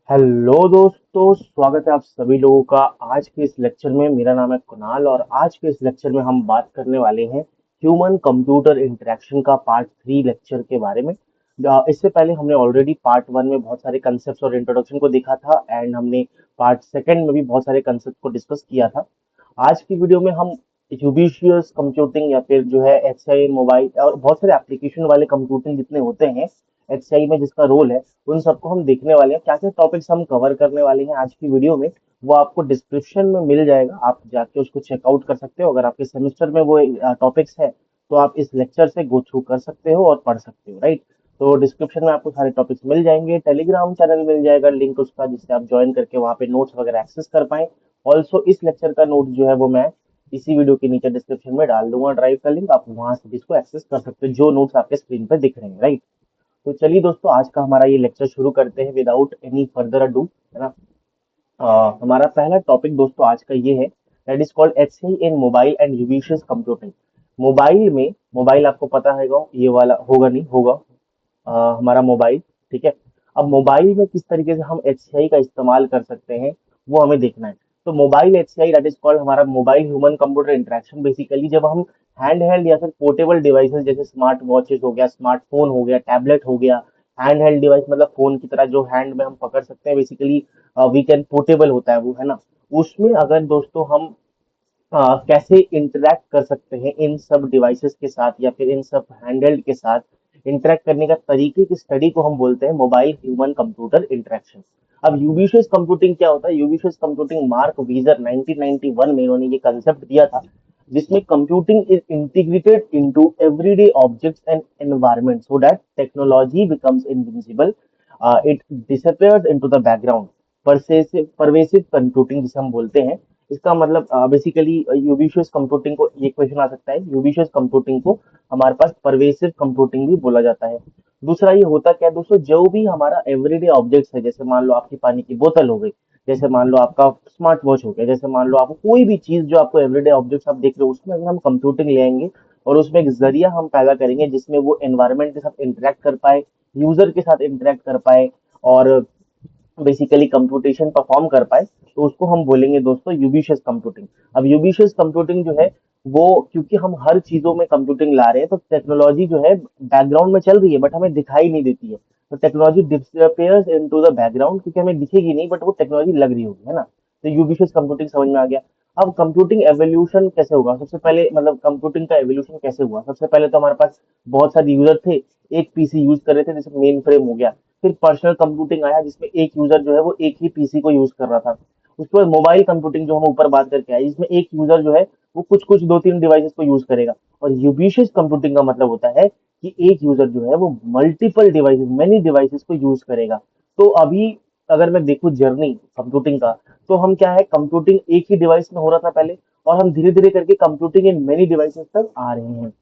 Hello दोस्तों, स्वागत है आप सभी लोगों का आज के इस लेक्चर में। मेरा नाम है कुणाल और आज के इस लेक्चर में हम बात करने वाले हैं ह्यूमन कंप्यूटर इंटरेक्शन का पार्ट 3 लेक्चर के बारे में। इससे पहले हमने ऑलरेडी पार्ट 1 में बहुत सारे कंसेप्ट्स और इंट्रोडक्शन को देखा था एंड हमने पार्ट सेकंड में भी बहुत सारे कंसेप्ट को डिस्कस किया था। आज की वीडियो में हम यूबिक्यूअस कंप्यूटिंग या फिर जो है एचसीआई मोबाइल और बहुत सारे एप्लीकेशन वाले कंप्यूटिंग जितने होते हैं एचसीआई में जिसका रोल है, उन सबको हम देखने वाले हैं। क्या क्या टॉपिक्स हम कवर करने वाले हैं आज की वीडियो में, वो आपको डिस्क्रिप्शन में मिल जाएगा। आप जाके उसको चेकआउट कर सकते हो। अगर आपके सेमेस्टर में वो टॉपिक्स है तो आप इस लेक्चर से गो थ्रू कर सकते हो और पढ़ सकते हो, राइट। तो डिस्क्रिप्शन में आपको सारे टॉपिक्स मिल जाएंगे, टेलीग्राम चैनल मिल जाएगा लिंक उसका, जिससे आप ज्वाइन करके वहाँ पे नोट्स वगैरह एक्सेस कर पाए। ऑल्सो इस लेक्चर का नोट जो है वो मैं इसी वीडियो के नीचे डिस्क्रिप्शन में डाल दूंगा, ड्राइव का लिंक, आप वहां से भी इसको एक्सेस कर सकते हो जो नोट्स आपके स्क्रीन पर दिख रहे हैं, राइट। तो चलिए दोस्तों, आज का हमारा ये लेक्चर शुरू करते हैं विदाउट एनी फर्दर अडू, है ना। हमारा पहला टॉपिक दोस्तों आज का ये है, that is called HCI in mobile and ubiquitous computing. Mobile में, मोबाइल आपको पता है ये वाला होगा, नहीं होगा, हमारा मोबाइल, ठीक है। अब मोबाइल में किस तरीके से हम एचसीआई का इस्तेमाल कर सकते हैं वो हमें देखना है। तो mobile HCI that is called हमारा mobile human computer interaction. Basically जब हम हैंड हेल्ड या फिर पोर्टेबल डिवाइसेस जैसे स्मार्ट वॉचेस हो गया, स्मार्टफोन हो गया, टैबलेट हो गया, हैंड हेल्ड डिवाइस मतलब फोन की तरह जो हैंड में हम पकड़ सकते हैं, बेसिकली वी कैन पोर्टेबल होता है वो, है ना। उसमें अगर दोस्तों हम कैसे इंटरैक्ट कर सकते हैं इन सब डिवाइसेस के साथ या फिर इन सब हैंडहेल्ड के साथ, इंटरैक्ट करने का तरीके की स्टडी को हम बोलते हैं मोबाइल ह्यूमन कंप्यूटर इंटरेक्शन। अब यूबिक्यूअस कंप्यूटिंग क्या होता है? यूबिक्यूअस कंप्यूटिंग मार्क वीजर 1991 में इन्होंने ये कंसेप्ट दिया था, जिसमें computing is integrated into everyday objects and environment so that technology becomes invisible, it disappears into the background. Pervasive computing जिसे हम बोलते हैं, इसका मतलब बेसिकली यूबिक्यूअस कंप्यूटिंग को ये क्वेश्चन आ सकता है, यूबिक्यूअस कंप्यूटिंग को हमारे पास परवेसिव कंप्यूटिंग भी बोला जाता है। दूसरा ये होता क्या है दोस्तों, जो भी हमारा एवरीडे ऑब्जेक्ट्स है, जैसे मान लो आपकी पानी की बोतल हो गई, जैसे मान लो आपका स्मार्ट वॉच हो गया, जैसे मान लो आपको कोई भी चीज जो आपको एवरीडे ऑब्जेक्ट्स आप देख रहे हो, उसमें अगर हम कंप्यूटिंग ले आएंगे और उसमें एक जरिया हम पैदा करेंगे जिसमें वो एनवायरनमेंट के साथ इंटरेक्ट कर पाए, यूजर के साथ इंटरेक्ट कर पाए और बेसिकली कंप्यूटेशन परफॉर्म कर पाए, तो उसको हम बोलेंगे दोस्तों यूबिक्यूअस कंप्यूटिंग। अब यूबिक्यूअस कंप्यूटिंग जो है वो, क्योंकि हम हर चीजों में कंप्यूटिंग ला रहे हैं, तो टेक्नोलॉजी जो है बैकग्राउंड में चल रही है बट हमें दिखाई नहीं देती है। तो technology disappears into the background, क्योंकि हमें दिखेगी नहीं बट वो टेक्नोलॉजी लग रही होगी, है ना। तो यूबिक्यूअस कंप्यूटिंग समझ में आ गया। अब कंप्यूटिंग एवोल्यूशन कैसे होगा? सबसे पहले मतलब कंप्यूटिंग का एवोल्यूशन कैसे हुआ? सबसे पहले तो हमारे पास बहुत सारे यूजर थे, एक पीसी यूज कर रहे थे, जैसे मेन फ्रेम हो गया। फिर पर्सनल कंप्यूटिंग आया जिसमें एक यूजर जो है वो एक ही पीसी को यूज कर रहा था। उसके बाद मोबाइल कंप्यूटिंग जो हम ऊपर बात करके आए, जिसमें एक यूजर जो है वो कुछ कुछ दो तीन डिवाइसेस को यूज करेगा। और यूबिक्यूअस कंप्यूटिंग का मतलब होता है कि एक यूजर जो है वो मल्टीपल डिवाइसेस, मेनी डिवाइसेस को यूज करेगा। तो अभी अगर मैं देखूं जर्नी कंप्यूटिंग का, तो हम क्या है, कंप्यूटिंग एक ही डिवाइस में हो रहा था पहले, और हम धीरे धीरे करके कंप्यूटिंग इन मेनी डिवाइसेस तक आ रहे हैं।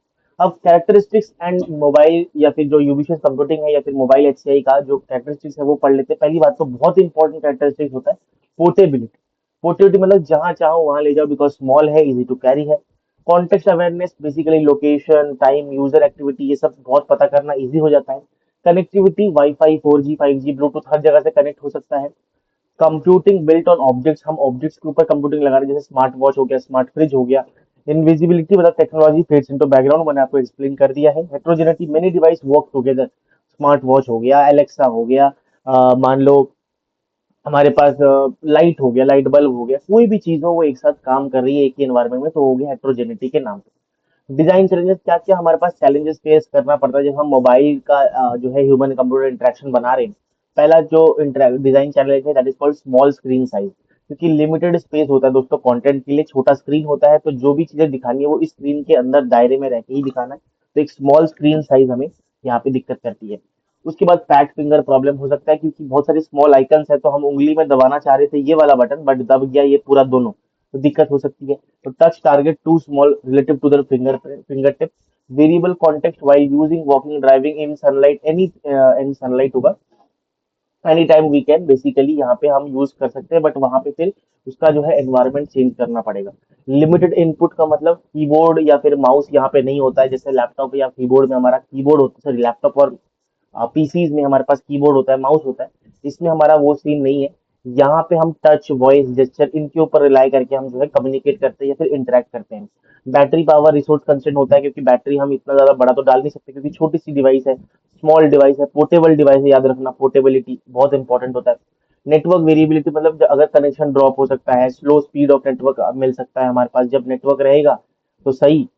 अब कैरेक्टरिस्टिक्स एंड मोबाइल या फिर जो यूबिक्यूअस कंप्यूटिंग है या फिर मोबाइल एचसीआई का जो कैरेक्टरिस्टिक्स है वो पढ़ लेते हैं। पहली बात तो बहुत इंपॉर्टेंट कैरेक्टरिस्टिक्स होता है पोर्टेबिलिटी। पोर्टेबिलिटी मतलब जहां चाहो वहां ले जाओ, बिकॉज स्मॉल है, इजी टू कैरी है। Context awareness, basically location, time, user activity, ये सब बहुत पता करना इजी हो जाता है। Connectivity, wifi, 4G 5G Bluetooth हर जगह से कनेक्ट हो सकता है। कंप्यूटिंग बिल्ट ऑन ऑब्जेक्ट्स, हम ऑब्जेक्ट्स के ऊपर कंप्यूटिंग लगा रहे हैं, जैसे स्मार्ट वॉच हो गया, स्मार्ट फ्रिज हो गया। इनविजिबिलिटी मतलब टेक्नोलॉजी फेड्स इनटू बैकग्राउंड, मैंने आपको एक्सप्लेन कर दिया है। Heterogeneity, many device work together, smart watch हो गया, एलेक्सा हो गया, मान लो हमारे पास लाइट हो गया, लाइट बल्ब हो गया, कोई भी चीज हो वो एक साथ काम कर रही है एक ही एनवायरमेंट में, तो हो गया हेट्रोजेनिटी के नाम पे। डिजाइन चैलेंजेस, क्या क्या हमारे पास चैलेंजेस फेस करना पड़ता है जब हम मोबाइल का जो है ह्यूमन कंप्यूटर इंटरेक्शन बना रहे हैं। पहला जो डिजाइन चैलेंज है that is called small screen size, क्योंकि लिमिटेड स्पेस होता है दोस्तों कंटेंट के लिए, छोटा स्क्रीन होता है, तो जो भी चीजें दिखानी है वो इस स्क्रीन के अंदर दायरे में रह के ही दिखाना है। तो एक स्मॉल स्क्रीन साइज हमें यहाँ पे दिक्कत करती है। उसके बाद फैट फिंगर प्रॉब्लम हो सकता है, क्योंकि बहुत सारे स्मॉल आइकन्स है, तो हम उंगली में दबाना चाह रहे थे ये वाला बटन बट दब गया ये पूरा दोनों, तो दिक्कत हो सकती है। तो touch target too small relative to the finger tip. Variable context while using walking driving in sunlight, any sunlight होगा, any time we can, basically यहाँ पे हम यूज कर सकते हैं, बट वहां पे फिर उसका जो है एनवायरनमेंट चेंज करना पड़ेगा। लिमिटेड इनपुट का मतलब कीबोर्ड या फिर माउस यहाँ पे नहीं होता है, जैसे लैपटॉप या कीबोर्ड में हमारा कीबोर्ड होता है, सॉरी लैपटॉप और पीसीज में हमारे पास कीबोर्ड होता है, माउस होता है। इसमें हमारा वो सीन नहीं है। यहाँ पे हम टच, वॉइस, जेस्चर इनके ऊपर रिलाई करके हम जो है कम्युनिकेट करते हैं या फिर इंटरेक्ट करते हैं। बैटरी पावर रिसोर्स कंस्ट्रेंट होता है, क्योंकि बैटरी हम इतना ज्यादा बड़ा तो डाल नहीं सकते, क्योंकि छोटी सी डिवाइस है, स्मॉल डिवाइस है, पोर्टेबल डिवाइस है, याद रखना पोर्टेबिलिटी बहुत इंपॉर्टेंट होता है। नेटवर्क वेरिएबिलिटी मतलब अगर कनेक्शन ड्रॉप हो सकता है, स्लो स्पीड ऑफ नेटवर्क मिल सकता है हमारे पास, जब नेटवर्क रहेगा तो सही,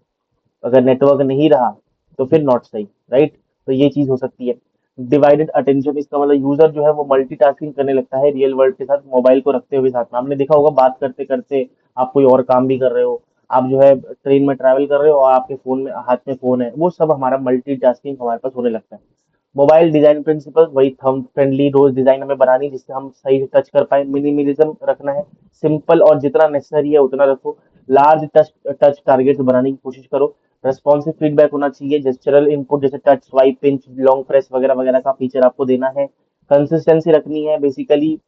अगर नेटवर्क नहीं रहा तो फिर नॉट सही, राइट। तो ये चीज हो सकती है। डिवाइडेड अटेंशन, इसका मतलब यूजर जो है वो मल्टीटास्किंग करने लगता है रियल वर्ल्ड के साथ, मोबाइल को रखते हुए साथ में। आपने देखा होगा बात करते करते आप कोई और काम भी कर रहे हो, आप जो है ट्रेन में ट्रैवल कर रहे हो और आपके फोन में, हाथ में फोन है, वो सब हमारा मल्टीटास्किंग हमारे पास होने लगता है। मोबाइल डिजाइन प्रिंसिपल वही, थंब फ्रेंडली रोज डिजाइन हमें बनानी जिससे हम सही से टच कर पाए, मिनिमलिज्म रखना है, सिंपल और जितना नेसेसरी है उतना रखो, लार्ज टच टच टारगेट बनाने की कोशिश करो, रेस्पॉन्सिव फीडबैक होना चाहिए, जेस्चरल इनपुट जैसे touch, swipe, pinch, long press वगैरह वगैरह का फीचर आपको देना है, कंसिस्टेंसी रखनी है। बेसिकली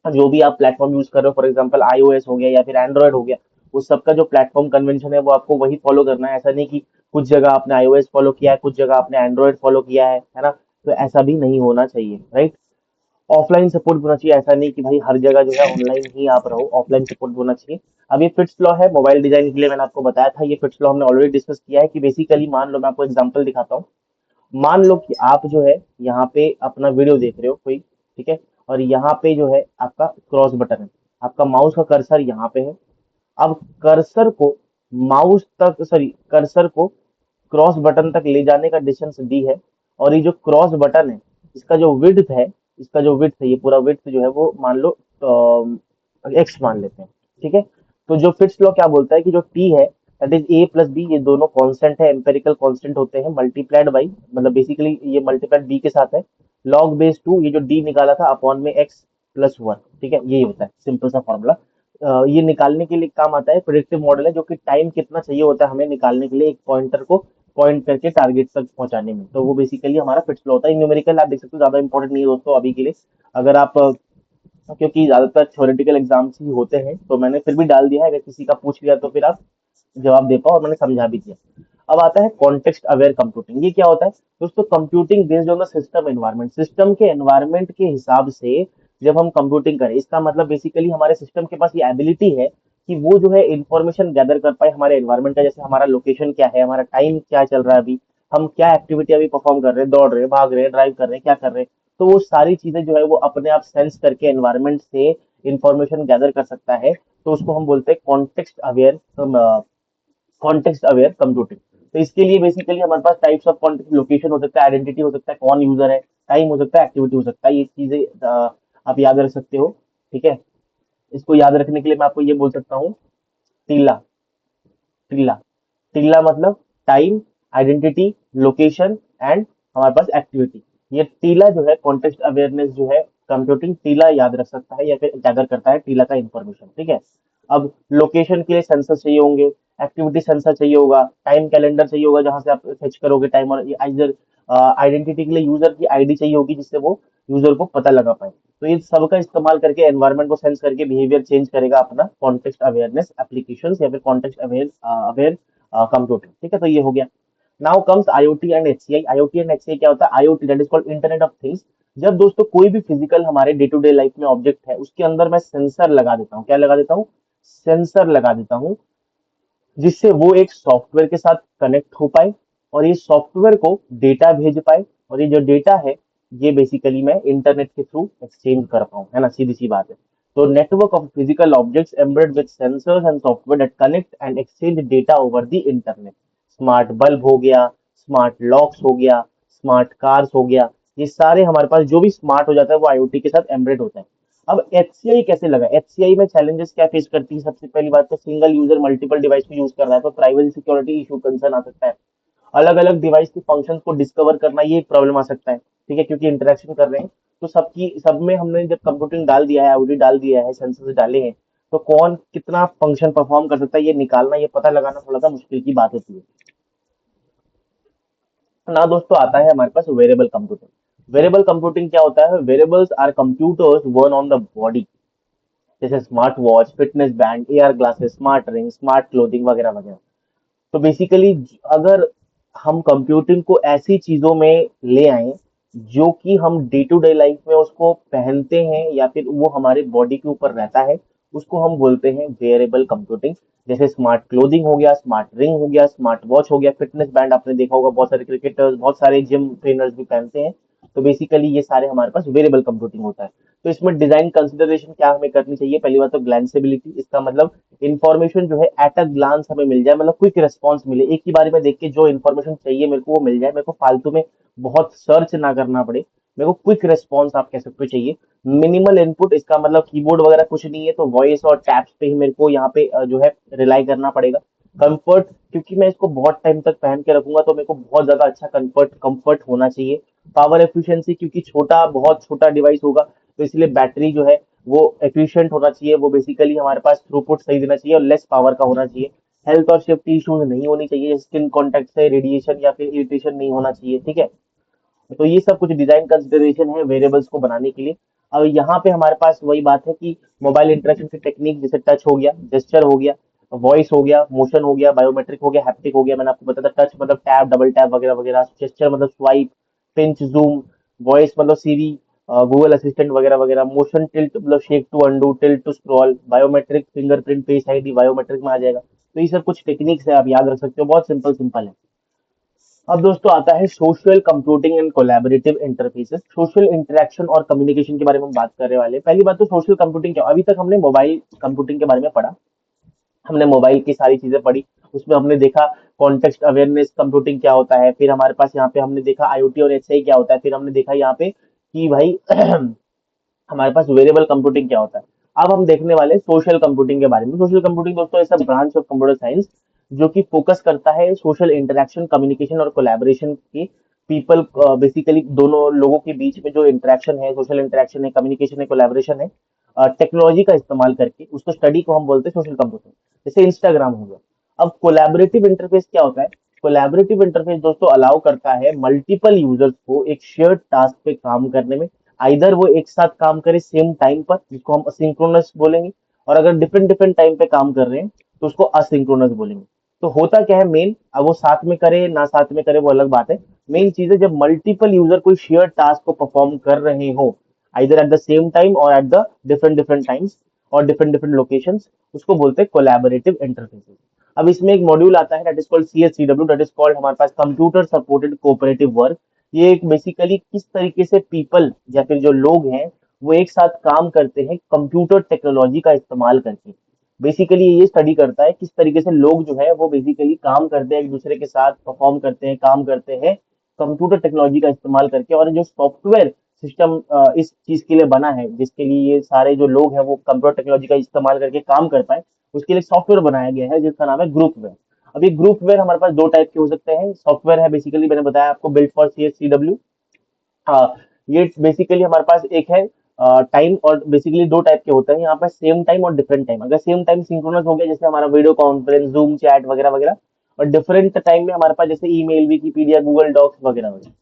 जो भी आप प्लेटफॉर्म यूज कर रहे हो, फॉर एग्जांपल आईओएस हो गया या फिर एंड्रॉइड हो गया, उस सबका जो प्लेटफॉर्म कन्वेंशन है वो आपको वही फॉलो करना है। ऐसा नहीं कि कुछ जगह आपने आईओएस फॉलो किया है, कुछ जगह आपने एंड्रॉइड फॉलो किया है ना। तो ऐसा भी नहीं होना चाहिए, राइट। ऑफलाइन सपोर्ट होना चाहिए, ऐसा नहीं कि भाई हर जगह जो है ऑनलाइन ही आप रहो, ऑफलाइन सपोर्ट होना चाहिए। अब ये फिट्स लॉ है मोबाइल डिजाइन के लिए, मैंने आपको बताया था, ये फिट्स लॉ हमने ऑलरेडी डिस्कस किया है कि बेसिकली मान लो, मैं आपको एग्जांपल दिखाता हूँ। मान लो कि आप जो है यहाँ पे अपना वीडियो देख रहे हो कोई, ठीक है, और यहाँ पे जो है आपका क्रॉस बटन है, आपका माउस का कर्सर यहाँ पे है। अब कर्सर को माउस तक, सॉरी, कर्सर को क्रॉस बटन तक ले जाने का डिस्टेंस डी है, और ये जो क्रॉस बटन है, इसका जो विड्थ है, इसका जो विड्थ है, ये पूरा विड्थ जो है वो मान लो एक्स मान लेते हैं, ठीक है। तो जो फिट्स लॉ क्या बोलता है कि जो टी है, that is A plus B, ये दोनों कांस्टेंट है, एम्पेरिकल कांस्टेंट होते हैं, मल्टीप्लाइड बाई, मतलब बेसिकली ये मल्टीप्लाइड बी के साथ है, लॉग बेस टू, ये जो डी निकाला था अपॉन में एक्स प्लस वन, ठीक है, यही होता है सिंपल सा फॉर्मूला। ये निकालने के लिए काम आता है, प्रिडिक्टिव मॉडल है, जो कि टाइम कितना चाहिए होता है हमें निकालने के लिए एक पॉइंटर को पॉइंट करके टारगेट तक पहुंचाने में, तो वो बेसिकली हमारा फिट्स लॉ होता है। न्यूमेरिकल आप देख सकते हो, ज्यादा इंपॉर्टेंट नहीं है दोस्तों अभी के लिए। अगर आप क्योंकि ज्यादातर थ्योरेटिकल एग्जाम्स ही होते हैं, तो मैंने फिर भी डाल दिया है, अगर किसी का पूछ लिया तो फिर आप जवाब दे पाओ, और मैंने समझा भी दिया। अब आता है कॉन्टेक्स्ट अवेयर कंप्यूटिंग। ये क्या होता है दोस्तों? Computing based on the system environment, system के एनवायरनमेंट के हिसाब से जब हम कंप्यूटिंग करें, इसका मतलब बेसिकली हमारे सिस्टम के पास ये एबिलिटी है कि वो जो है इंफॉर्मेशन गैदर कर पाए हमारे एनवायरनमेंट का, जैसे हमारा लोकेशन क्या है, हमारा टाइम क्या चल रहा है अभी, हम क्या एक्टिविटी अभी परफॉर्म कर रहे हैं, दौड़ रहे हैं, भाग रहे हैं, ड्राइव कर रहे हैं, क्या कर रहे हैं। तो वो सारी चीजें जो है वो अपने आप सेंस करके एनवायरनमेंट से इंफॉर्मेशन गैदर कर सकता है, तो उसको हम बोलते हैं कॉन्टेक्स्ट अवेयर कंप्यूटिंग। तो इसके लिए बेसिकली हमारे पास टाइप्स ऑफ कॉन्टेक्स्ट, लोकेशन हो सकता है, आइडेंटिटी हो सकता है, कौन यूजर है, टाइम हो सकता है, एक्टिविटी हो सकता है, ये चीजें आप याद रख सकते हो, ठीक है। इसको याद रखने के लिए मैं आपको ये बोल सकता हूँ, टीला, टीला, टीला मतलब टाइम, आइडेंटिटी, लोकेशन एंड हमारे पास एक्टिविटी। ये टीला जो है, कॉन्टेक्स्ट अवेयरनेस जो है कंप्यूटिंग, टीला याद रख सकता है या फिर गैदर करता है टीला का इंफॉर्मेशन, ठीक है। अब लोकेशन के लिए सेंसर चाहिए होंगे, एक्टिविटी सेंसर चाहिए होगा, टाइम कैलेंडर चाहिए होगा जहां से आप फेच करोगे टाइम, और इधर आइडेंटिटी के लिए यूजर की आईडी चाहिए होगी जिससे वो यूजर को पता लगा पाए। तो ये सबका इस्तेमाल करके एनवायरनमेंट को सेंस करके बिहेवियर चेंज करेगा अपना कॉन्टेक्स्ट अवेयरनेस एप्लीकेशन या फिर कॉन्टेक्स्ट अवेयर अवेयर कंप्यूटिंग, ठीक है। तो ये हो गया। Now comes IoT and HCI. IoT and HCI क्या होता है? IoT that is called internet of things. जब दोस्तों कोई भी फिजिकल हमारे डे टू डे लाइफ में ऑब्जेक्ट है, उसके अंदर मैं सेंसर लगा देता हूँ, क्या लगा देता हूँ? सेंसर लगा देता हूँ, जिससे वो एक सॉफ्टवेयर के साथ कनेक्ट हो पाए, और ये सॉफ्टवेयर को डेटा भेज पाए, और ये जो डेटा है ये बेसिकली मैं इंटरनेट के थ्रू एक्सचेंज कर पाऊँ, है ना, सीधी सी बात है। तो network of physical objects embedded with sensors and software that connect and exchange data over the internet. Smart bulb हो गया, स्मार्ट लॉक्स हो गया, स्मार्ट कार्स हो गया, ये सारे हमारे पास जो भी स्मार्ट हो जाता है वो आईओटी के साथ एम्बेडेड होता है। अब एचसीआई कैसे लगा? एचसीआई में चैलेंजेस क्या फेस करती है? सबसे पहली बात तो सिंगल यूजर मल्टीपल डिवाइस को यूज कर रहा है, तो प्राइवेसी सिक्योरिटी इशू कंसर्न आ सकता है। अलग अलग डिवाइस के फंक्शन को डिस्कवर करना, ये एक प्रॉब्लम आ सकता है, ठीक है, क्योंकि इंटरेक्शन कर रहे हैं। तो सबकी सब में हमने जब कंप्यूटिंग डाल दिया है, आईओटी डाल दिया है, सेंसर डाले हैं, तो कौन कितना फंक्शन परफॉर्म कर सकता है ये निकालना, ये पता लगाना थोड़ा सा मुश्किल की बात होती है ना। दोस्तों आता है हमारे पास वेरिएबल कंप्यूटिंग। वेरिएबल कंप्यूटिंग क्या होता है? Wearables are computers worn on the body, जैसे smart watch, fitness band, AR glasses, smart ring, smart clothing वगैरह वगैरह। तो बेसिकली अगर हम कंप्यूटिंग को ऐसी चीजों में ले आए जो कि हम डे टू डे लाइफ में उसको पहनते हैं या फिर वो हमारे बॉडी के ऊपर रहता है, उसको हम बोलते हैं वेयरेबल कंप्यूटिंग। जैसे स्मार्ट क्लोथिंग हो गया, स्मार्ट रिंग हो गया, स्मार्ट वॉच हो गया, फिटनेस बैंड आपने देखा होगा, बहुत सारे क्रिकेटर्स, बहुत सारे जिम ट्रेनर्स भी पहनते हैं। तो बेसिकली ये सारे हमारे पास वेरिएबल कंप्यूटिंग होता है। तो इसमें डिजाइन कंसिडरेशन क्या हमें करनी चाहिए? पहली बात तो ग्लैंसेबिलिटी, इसका मतलब इंफॉर्मेशन जो है एट अ ग्लांस हमें मिल जाए, मतलब क्विक रिस्पॉन्स मिले, एक ही बारे में देख के जो इन्फॉर्मेशन चाहिए मेरे को वो मिल जाए, मेरे को फालतू में बहुत सर्च ना करना पड़े, मेरे को क्विक रिस्पॉन्स आप कह सकते हो चाहिए। मिनिमल इनपुट, इसका मतलब कीबोर्ड वगैरह कुछ नहीं है, तो वॉइस और टैप्स पे ही मेरे को यहाँ पे जो है रिलाई करना पड़ेगा। कंफर्ट, क्योंकि मैं इसको बहुत टाइम तक पहन के रखूंगा तो मेरे को बहुत ज्यादा अच्छा कंफर्ट होना चाहिए। पावर एफिशिएंसी, क्योंकि बहुत छोटा डिवाइस होगा, तो इसलिए बैटरी जो है वो एफिशिएंट होना चाहिए, वो बेसिकली हमारे पास थ्रूपुट सही देना चाहिए और लेस पावर का होना चाहिए। हेल्थ और सेफ्टी इश्यूज नहीं होनी चाहिए, स्किन कॉन्टेक्ट से रेडिएशन या फिर इरिटेशन नहीं होना चाहिए, ठीक है। तो ये सब कुछ डिजाइन कंसिडरेशन है वेरिएबल्स को बनाने के लिए। अब यहाँ पे हमारे पास वही बात है कि मोबाइल इंटरेक्शन की टेक्निक, जैसे टच हो गया, जेस्चर हो गया, वॉइस हो गया, मोशन हो गया, बायोमेट्रिक हो गया, हैप्टिक हो गया, मैंने आपको बताया था। टच मतलब टैप, डबल टैप वगैरह वगैरह, जेस्चर मतलब स्वाइप, पिंच, जूम, वॉइस मतलब सीरी, गूगल असिस्टेंट वगैरह वगैरह, मोशन टिल्ट मतलब shake to undo, tilt to scroll, biometric fingerprint, face ID biometric में आ जाएगा। तो ये सब कुछ टेक्निक्स है, आप याद रख सकते हो, बहुत सिंपल सिंपल है। अब दोस्तों आता है social computing and collaborative interfaces. Social interaction और कम्युनिकेशन के बारे में हम बात करने वाले हैं। पहली बात तो सोशल कंप्यूटिंग क्या, अभी तक हमने मोबाइल कंप्यूटिंग के बारे में पढ़ा, हमने मोबाइल की सारी चीजें पढ़ी, उसमें हमने देखा कॉन्टेक्स्ट अवेयरनेस कंप्यूटिंग क्या होता है, फिर हमारे पास यहाँ पे हमने देखा आईओटी और एचआई क्या होता है, फिर हमने देखा यहाँ पे कि भाई हमारे पास वेरिएबल कंप्यूटिंग क्या होता है। अब हम देखने वाले सोशल कंप्यूटिंग के बारे में। सोशल कंप्यूटिंग दोस्तों ऐसा ब्रांच ऑफ कंप्यूटर साइंस जो कि फोकस करता है सोशल इंटरेक्शन, कम्युनिकेशन और कोलैबोरेशन की। पीपल बेसिकली दोनों लोगों के बीच में जो इंटरेक्शन है, सोशल इंटरेक्शन है, कम्युनिकेशन है, कोलैबोरेशन है, टेक्नोलॉजी का इस्तेमाल करके, उसको स्टडी को हम बोलते हैं सोशल कंप्यूटिंग। जैसे इंस्टाग्राम हो गया। अब कोलैबोरेटिव इंटरफेस क्या होता है? कोलैबोरेटिव इंटरफेस दोस्तों अलाउ करता है मल्टीपल यूजर्स को एक शेयर्ड टास्क पे काम करने में। आइदर वो एक साथ काम करे सेम टाइम पर, जिसको हम असिंक्रोनस बोलेंगे, और अगर डिफरेंट डिफरेंट टाइम पे काम कर रहे हैं तो उसको असिंक्रोनस बोलेंगे। तो होता क्या है मेन, अब वो साथ में करे ना साथ में करे वो अलग बात है। मेन चीज है जब मल्टीपल यूजर कोई शेयर टास्क को परफॉर्म कर रहे हो, either at the same time और at the different different times और डिफरेंट डिफरेंट लोकेशंस, उसको बोलते हैं कोलैबोरेटिव इंटरफेसेस। अब इसमें एक मॉड्यूल आता है that is called CSCW, that is called हमारे पास कंप्यूटर सपोर्टेड कोऑपरेटिव वर्क। ये एक बेसिकली किस तरीके से पीपल या फिर जो लोग हैं वो एक साथ काम करते हैं कंप्यूटर टेक्नोलॉजी का इस्तेमाल करके। बेसिकली ये स्टडी करता है किस तरीके से लोग जो है वो बेसिकली काम करते हैं, एक दूसरे के साथ परफॉर्म करते हैं, काम करते हैं कंप्यूटर टेक्नोलॉजी का इस्तेमाल करके। और जो सॉफ्टवेयर सिस्टम इस चीज के लिए बना है, जिसके लिए ये सारे जो लोग हैं वो कंप्यूटर टेक्नोलॉजी का इस्तेमाल करके काम कर पाए, उसके लिए सॉफ्टवेयर बनाया गया है जिसका नाम है ग्रुपवेयर। अब ये ग्रुपवेयर हमारे पास दो टाइप के हो सकते हैं। सॉफ्टवेयर है बेसिकली, मैंने बताया आपको, बिल्ट फॉर CSCW। हाँ, ये बेसिकली हमारे पास एक है टाइम, और बेसिकली दो टाइप के होते हैं यहाँ पर, सेम टाइम और डिफरेंट टाइम। अगर सेम टाइम सिंक्रोनस हो गया, जैसे हमारा वीडियो कॉन्फ्रेंस, जूम चैट वगैरह वगैरह, और डिफरेंट टाइम में हमारे पास जैसे ईमेल, विकीपीडिया, गूगल डॉक्स वगैरह वगैरह।